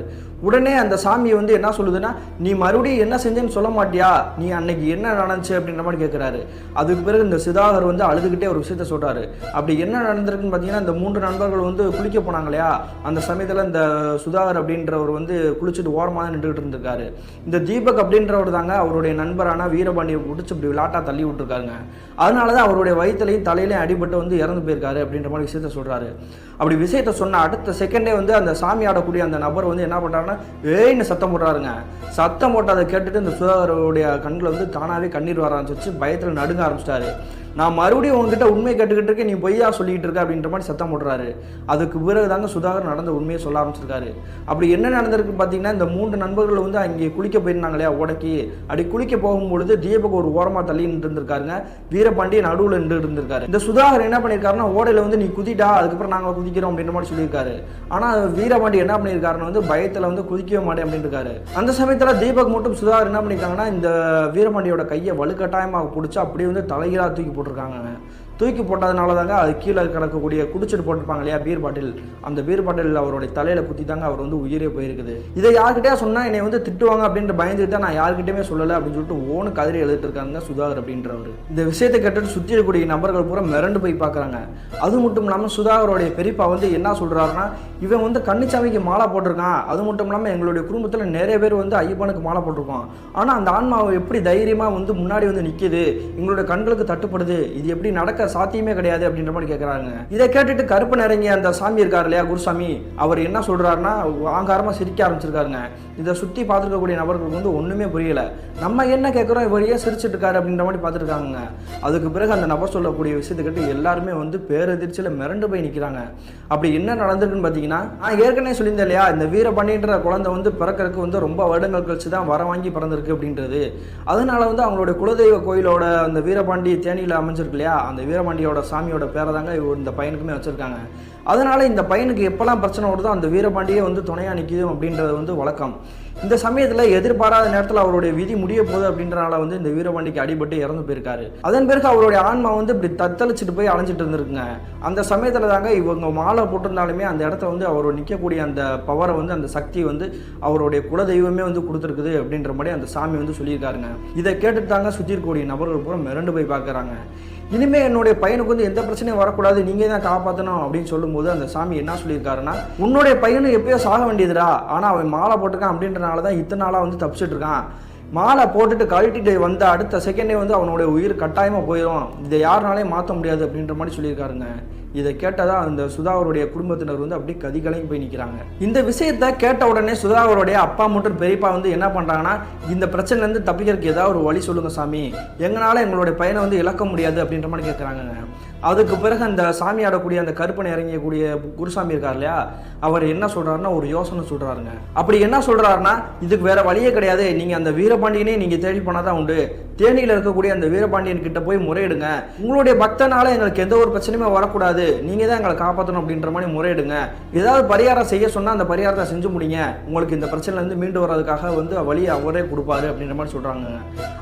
உடனே அந்த சாமியை வந்து என்ன சொல்லுதுன்னா நீ மறுபடியும் என்ன செஞ்சேன்னு சொல்ல மாட்டியா, நீ அன்னைக்கு என்ன நடந்துச்சு அப்படின்ற மாதிரி கேட்குறாரு. அதுக்கு பிறகு இந்த சுதாகர் வந்து அழுதுகிட்டே ஒரு விஷயத்த சொல்கிறாரு. அப்படி என்ன நடந்திருக்குன்னு பார்த்தீங்கன்னா இந்த 3 நண்பர்கள் வந்து குளிக்க போனாங்க இல்லையா, அந்த சமயத்தில் இந்த சுதாகர் அப்படின்றவர் வந்து குளிச்சுட்டு ஓரமாக நின்றுகிட்டு இருந்திருக்காரு. இந்த தீபக் அப்படின்றவர் தாங்க அவருடைய நண்பரான வீரபாண்டியை பிடிச்சி இப்படி விளாட்டா தள்ளி விட்டுருக்காருங்க. அதனால தான் அவருடைய வயிற்றுலையும் தலையிலையும் அடிபட்டு வந்து இறந்து போயிருக்காரு அப்படின்ற மாதிரி விஷயத்த சொல்கிறாரு. அப்படி விஷயத்த சொன்ன அடுத்த செகண்டே வந்து அந்த சாமி ஆடக்கூடிய அந்த நபர் வந்து என்ன பண்ணுறாருன்னா ஏன்னு சத்தம் போடுறாருங்க. சத்தம் போட்டு அதை கேட்டுட்டு இந்த சுதாகருடைய கண்ணில் வந்து தானாகவே கண்ணீர் வர ஆரம்பிச்சு பயத்தில் நடுங்க ஆரம்பிச்சிட்டாரு. நான் மறுபடியும் உங்ககிட்ட உண்மை கேட்டுக்கிட்டு இருக்கேன், நீ பொய்யா சொல்லிட்டு இருக்க அப்படின்ற மாதிரி சத்தம் போடுறாரு. அதுக்கு பிறகு தாங்க சுதாகர் நடந்த உண்மையை சொல்ல ஆரம்பிச்சிருக்காரு. அப்படி என்ன நடந்திருக்கு பார்த்தீங்கன்னா இந்த 3 நண்பர்கள் வந்து அங்கே குளிக்க போயிருந்தாங்க இல்லையா ஓடைக்கு, அப்படி குளிக்க போகும்பொழுது தீபக் ஒரு ஓரமாக தள்ளி நின்று இருந்திருக்காருங்க, வீரபாண்டிய நடுவில் நின்று இருந்திருக்காரு. இந்த சுதாகர் என்ன பண்ணியிருக்காருன்னா ஓடையில் வந்து நீ குதிட்டா அதுக்கப்புறம் நாங்கள் குதிக்கிறோம் அப்படின்ற மாதிரி சொல்லியிருக்காரு. ஆனால் வீரபாண்டி என்ன பண்ணியிருக்காருன்னு வந்து பயத்தில் வந்து குதிக்கவே மாட்டேன் அப்படின்னு இருக்காரு. அந்த சமயத்தில் தீபக் மட்டும் சுதாகர் என்ன பண்ணியிருக்காங்கன்னா இந்த வீரபாண்டியோட கையை வலுக்கட்டாயமாக பிடிச்சி அப்படியே வந்து தலைகீழாக தூக்கி போட்டிருக்காங்க. தூக்கி போட்டதுனால தாங்க அது கீழே கிடக்கக்கூடிய குடிச்சிட்டு போட்டிருப்பாங்க இல்லையா பீர் பாட்டில், அந்த பீர் பாட்டில் அவருடைய தலையில குத்தி தாங்க அவர் வந்து உயிரே போயிருக்குது. இதை யார்கிட்டயா சொன்னா என்னை வந்து திட்டுவாங்க அப்படின்ற பயந்துட்டு தான் நான் யார்கிட்டயுமே சொல்லலை அப்படின்னு சொல்லிட்டு ஓனு கதறி எழுதிட்டு இருக்காங்க சுதாகர் அப்படின்றவர். இந்த விஷயத்தை கேட்டுட்டு சுற்றி இருக்கக்கூடிய நபர்கள் பூரா மிரண்டு போய் பார்க்குறாங்க. அது மட்டும் இல்லாமல் சுதாகருடைய பெரியப்பா வந்து என்ன சொல்றாருன்னா இவன் வந்து கன்னிச்சாமிக்கு மாலை போட்டிருக்கான், அது மட்டும் இல்லாமல் எங்களுடைய குடும்பத்தில் நிறைய பேர் வந்து ஐயப்பனுக்கு மாலை போட்டிருக்கோம், ஆனால் அந்த ஆன்மாவை எப்படி தைரியமாக வந்து முன்னாடி வந்து நிற்கிது, எங்களுடைய கண்களுக்கு தட்டுப்படுது, இது எப்படி நடக்க சாத்தியமே கிடையாது அப்படின்ற மாதிரி கேட்குறாங்க. இதை கேட்டுட்டு கருப்பு நிறைய அந்த சாமி இருக்காரு இல்லையா குருசாமி, அவர் என்ன சொல்றாருன்னா ஆங்காரமாக சிரிக்க ஆரம்பிச்சிருக்காருங்க. இதை சுற்றி பார்த்துருக்கக்கூடிய நபர்களுக்கு வந்து ஒன்றுமே புரியல, நம்ம என்ன கேட்குறோம் இவர் ஏன் சிரிச்சிட்டு இருக்காரு அப்படின்ற மாதிரி பார்த்துருக்காங்க. அதுக்கு பிறகு அந்த நபர் சொல்லக்கூடிய விஷயத்தை கேட்டு எல்லாருமே வந்து பேரதிர்ச்சியில் மிரண்டு போய் நிற்கிறாங்க. அப்படி என்ன நடந்திருக்குன்னு பார்த்தீங்கன்னா நான் ஏற்கனவே சொல்லியிருந்தேன் இல்லையா இந்த வீரபாண்டின்ற குழந்தை வந்து பிறக்கிறதுக்கு வந்து ரொம்ப வருடங்கள் கழிச்சு தான் வர வாங்கி பிறந்திருக்கு அப்படின்றது. அதனால வந்து அவங்களுடைய குலதெய்வ கோயிலோட அந்த வீரபாண்டி தேனியில் அமைஞ்சிருக்கு இல்லையா, அந்த வீரபாண்டியோட சாமியோட பேரை தாங்க இந்த பையனுக்குமே வச்சிருக்காங்க. அதனால இந்த பையனுக்கு எப்பெல்லாம் பிரச்சனை வருதோ அந்த வீரபாண்டியே வந்து துணையாக நிற்கிது அப்படின்றது வந்து வழக்கம். இந்த சமயத்தில் எதிர்பாராத நேரத்தில் அவருடைய விதி முடிய போகுது அப்படின்றனால வந்து இந்த வீரபாண்டிக்கு அடிபட்டு இறந்து போயிருக்காரு. அதன் பிறகு அவருடைய ஆன்மா வந்து இப்படி தத்தளிச்சுட்டு போய் அலைஞ்சிட்டு இருந்திருக்குங்க. அந்த சமயத்தில் தாங்க இவங்க மாலை போட்டிருந்தாலுமே அந்த இடத்துல வந்து அவர் நிற்கக்கூடிய அந்த பவரை வந்து அந்த சக்தி வந்து அவருடைய குலதெய்வமே வந்து கொடுத்துருக்குது அப்படின்ற மாதிரி அந்த சாமி வந்து சொல்லியிருக்காருங்க. இதை கேட்டுட்டு தாங்க சுற்றி இருக்கக்கூடிய நபர்கள் பூரா மிரண்டு போய் பார்க்குறாங்க. இனிமேல் என்னுடைய பையனுக்கு வந்து எந்த பிரச்சனையும் வரக்கூடாது, நீங்கள் தான் காப்பாற்றணும் அப்படின்னு சொல்லும்போது அந்த சாமி என்ன சொல்லியிருக்காருன்னா உன்னுடைய பையனும் எப்பயோ சாக வேண்டியதுடா, ஆனால் அவன் மாலை போட்டிருக்கான் அப்படின்றனால தான் இத்தனை நாளாக வந்து தப்பிச்சுட்டு இருக்கான். மாலை போட்டுட்டு கழட்டிட்டு வந்த அடுத்த செகண்டே வந்து அவனுடைய உயிர் கட்டாயமாக போயிடும், இதை யாருனாலையும் மாற்ற முடியாது அப்படின்ற மாதிரி சொல்லியிருக்காருங்க. இதை கேட்டதா அந்த சுதாகருடைய குடும்பத்தினர் வந்து அப்படியே கதிகலையும் போய் நிற்கிறாங்க. இந்த விஷயத்த கேட்ட உடனே சுதாகருடைய அப்பா மற்றும் பெரியப்பா வந்து என்ன பண்ணுறாங்கன்னா இந்த பிரச்சனைலேருந்து தப்பிக்கிறதுக்கு ஏதாவது ஒரு வழி சொல்லுங்க சாமி, எங்களால் எங்களுடைய பையனை வந்து இழக்க முடியாது அப்படின்ற மாதிரி கேட்குறாங்க. அதுக்கு பிறகு அந்த சாமி ஆடக்கூடிய அந்த கருப்பனை இறங்கக்கூடிய குருசாமி இருக்கார் இல்லையா, அவர் என்ன சொல்றாருன்னா ஒரு யோசனை சொல்றாருங்க. அப்படி என்ன சொல்றாருன்னா இதுக்கு வேற வழியே கிடையாது, நீங்க அந்த வீரபாண்டியனே நீங்க தேடி போனாதான் உண்டு, தேனியில் இருக்கக்கூடிய அந்த வீரபாண்டியன் கிட்ட போய் முறையிடுங்க, உங்களுடைய பக்தனால எங்களுக்கு எந்த ஒரு பிரச்சனையுமே வரக்கூடாது, நீங்க தான் எங்களை காப்பாற்றணும் அப்படின்ற மாதிரி முறையிடுங்க, ஏதாவது பரிகாரம் செய்ய சொன்னா அந்த பரிகாரத்தை செஞ்சு முடிங்க, உங்களுக்கு இந்த பிரச்சனைல இருந்து மீண்டு வர்றதுக்காக வந்து வழி அவரே கொடுப்பாரு அப்படின்ற மாதிரி சொல்றாங்க.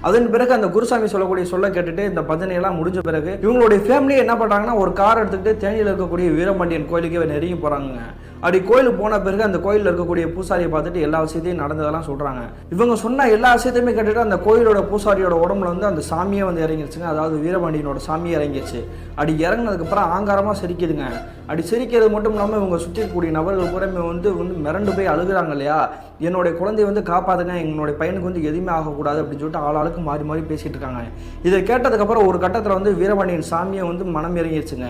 அதன் பிறகு அந்த குருசாமி சொல்லக்கூடிய சொல்ல கேட்டுட்டு இந்த பஜனையெல்லாம் முடிஞ்ச பிறகு இவங்களுடைய ஃபேமிலி என்ன என்ன பண்ணுறாங்கன்னா ஒரு கார் எடுத்துக்கிட்டு தேனியில் இருக்கக்கூடிய வீரபாண்டியன் கோயிலுக்கு நெருங்கி போகிறாங்க. அப்படி கோயிலுக்கு போன பிறகு அந்த கோயிலில் இருக்கக்கூடிய பூசாரியை பார்த்துட்டு எல்லா விஷயத்தையும் நடந்ததெல்லாம் சொல்கிறாங்க. இவங்க சொன்ன எல்லா விஷயத்தையுமே கேட்டுட்டு அந்த கோயிலோட பூசாரியோட உடம்புல வந்து அந்த சாமியை வந்து இறங்கிடுச்சுங்க. அதாவது வீரபாண்டியனோட சாமியை இறங்கிடுச்சு. அப்படி இறங்கினதுக்கப்புறம் ஆங்காரமாக சிரிக்குதுங்க. அப்படி சிரிக்கிறது மட்டும் இல்லாமல் இவங்க சுற்றி இருக்கக்கூடிய நபர்கள் கூட வந்து மிரண்டு போய் அழுகுறாங்க இல்லையா, என்னுடைய குழந்தைய வந்து காப்பாற்றுங்க, என்னுடைய பையனுக்கு வந்து எதுவுமே ஆகக்கூடாது அப்படின்னு சொல்லிட்டு ஆளாளுக்கு மாறி மாறி பேசிகிட்டு இருக்காங்க. இதை கேட்டதுக்கப்புறம் ஒரு கட்டத்தில் வந்து வீரபாண்டியன் சாமியை வந்து மனம் இறங்கிடுச்சுங்க.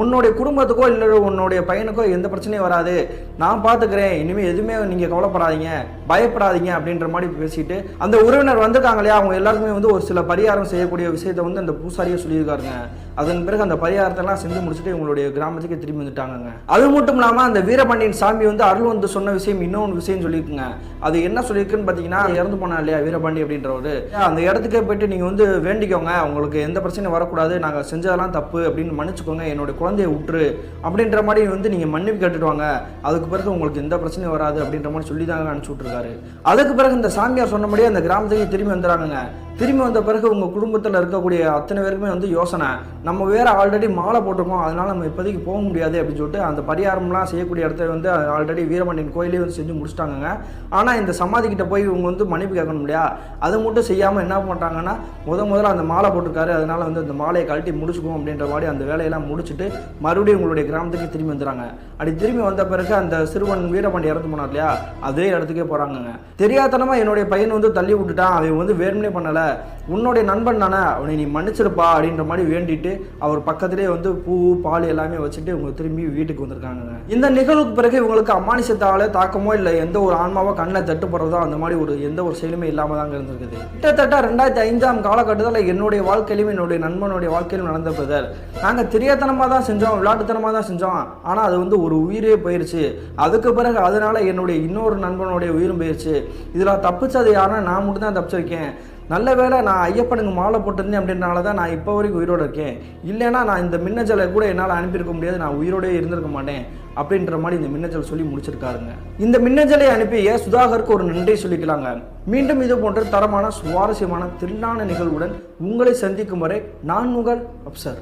உன்னுடைய குடும்பத்துக்கோ இல்லை உன்னுடைய பையனுக்கோ எந்த பிரச்சனையும் வராது, நான் பார்த்துக்கிறேன், இனிமேல் எதுவுமே நீங்கள் கவலைப்படாதீங்க, பயப்படாதீங்க அப்படின்ற மாதிரி பேசிட்டு அந்த உறவினர் வந்திருக்காங்க இல்லையா, அவங்க எல்லாருக்குமே வந்து ஒரு சில பரிகாரம் செய்யக்கூடிய விஷயத்தை வந்து அந்த பூசாரியை சொல்லியிருக்காருங்க. அதன் பிறகு அந்த பரிகாரத்தெல்லாம் செஞ்சு முடிச்சுட்டு இவங்களுடைய கிராமத்துக்கு திரும்பி வந்துட்டாங்க. அது மட்டும் இல்லாமல் அந்த வீரபாண்டியன் சாமி வந்து அருள் வந்து சொன்ன விஷயம் இன்னொன்று விஷயம் சொல்லியிருக்குங்க. அது என்ன சொல்லியிருக்குன்னு பார்த்தீங்கன்னா, இறந்து போனா இல்லையா வீரபாண்டி அப்படின்றவர், அந்த இடத்துக்கே போயிட்டு நீங்கள் வந்து வேண்டிக்கோங்க, உங்களுக்கு எந்த பிரச்சனையும் வரக்கூடாது, நாங்கள் செஞ்சதெல்லாம் தப்பு அப்படின்னு மன்னிச்சுக்கோங்க, என்னுடைய குழந்தைய விட்டுரு அப்படின்ற மாதிரி வந்து நீங்கள் மன்னிப்பு கேட்டுட்டு வாங்க, அதுக்கு பிறகு உங்களுக்கு எந்த பிரச்சனையும் வராது அப்படின்ற மாதிரி சொல்லி தாங்க அனுப்பிச்சு விட்டுருக்காரு. அதுக்கு பிறகு இந்த சாமியார் சொன்னபடியே அந்த கிராமத்துக்கு திரும்பி வந்துடுறாங்க. திரும்பி வந்த பிறகு உங்கள் குடும்பத்தில் இருக்கக்கூடிய அத்தனை பேருக்குமே வந்து யோசனை, நம்ம வேறு ஆல்ரெடி மாலை போட்டிருக்கோம், அதனால் நம்ம இப்போதைக்கு போக முடியாது அப்படின்னு சொல்லிட்டு அந்த பரிகாரம்லாம் செய்யக்கூடிய இடத்த வந்து ஆல்ரெடி வீரபாண்டியன் கோயிலே வந்து செஞ்சு முடிச்சிட்டாங்க. ஆனால் இந்த சமாதிக்கிட்ட போய் இவங்க வந்து மன்னிப்பு கேட்கணும் இல்லையா, அதை மட்டும் செய்யாமல் என்ன பண்ணுறாங்கன்னா, முதல்ல அந்த மாலை போட்டிருக்காரு, அதனால் வந்து அந்த மாலையை கழட்டி முடிச்சுக்குவோம் அப்படின்ற மாதிரி அந்த வேலையெல்லாம் முடிச்சுட்டு மறுபடியும் உங்களுடைய கிராமத்துக்கு திரும்பி வந்துடுறாங்க. அப்படி திரும்பி வந்த பிறகு அந்த சிறுவன் வீரபாண்டி இறந்து போனார் இல்லையா, அதே இடத்துக்கே போகிறாங்க. தெரியாதனமாக என்னுடைய பையன் வந்து தள்ளி விட்டுட்டான், அவன் வந்து வேணும்னே பண்ணலை, உன்னுடைய நண்பன் தானே, அவனை நீ மன்னிச்சிருப்பா அப்படின்ற மாதிரி வேண்டிட்டு அவர் பக்கத்திலே வந்து பூ பால் எல்லாமே வச்சுட்டு இவங்க திரும்பி வீட்டுக்கு வந்திருக்காங்க. இந்த நிகழ்வுக்கு பிறகு இவங்களுக்கு அமானுஷத்தால தாக்கமோ இல்லை எந்த ஒரு ஆன்மாவோ கண்ணில் தட்டுப்படுறதோ அந்த மாதிரி ஒரு எந்த ஒரு செயலுமே இல்லாமல் தாங்க இருந்திருக்குது. கிட்டத்தட்ட 2005 காலகட்டத்தில் என்னுடைய வாழ்க்கையிலும் என்னுடைய நண்பனுடைய வாழ்க்கையிலும் நடந்த பிரதர், நாங்கள் தெரியாதனமாக தான் செஞ்சோம், விளையாட்டுத்தனமாக தான் செஞ்சோம், ஆனால் அது வந்து ஒரு உயிரே போயிடுச்சு. அதுக்கு பிறகு அதனால என்னுடைய இன்னொரு நண்பனுடைய உயிரும் போயிடுச்சு. இதில் தப்பிச்சது யாருன்னா நான் மட்டும் தான் தப்பிச்சிருக்கேன். நல்ல வேளை நான் ஐயப்பனுக்கு மாலை போட்டிருந்தேன் அப்படின்றனால தான் நான் இப்போ வரைக்கும் உயிரோடு இருக்கேன், இல்லைன்னா நான் இந்த மின்னஞ்சலை கூட என்னால் அனுப்பியிருக்க முடியாது, நான் உயிரோடே இருந்திருக்க மாட்டேன் அப்படின்ற மாதிரி இந்த மின்னஞ்சல் சொல்லி முடிச்சிருக்காருங்க. இந்த மின்னஞ்சலை அனுப்பிய சுதாகருக்கு ஒரு நன்றி சொல்லிக்கலாங்க. மீண்டும் இது போன்ற தரமான சுவாரஸ்யமான தில்லான நிகழ்வுடன் உங்களை சந்திக்கும் வரை நான் உங்கள் அப்சர்.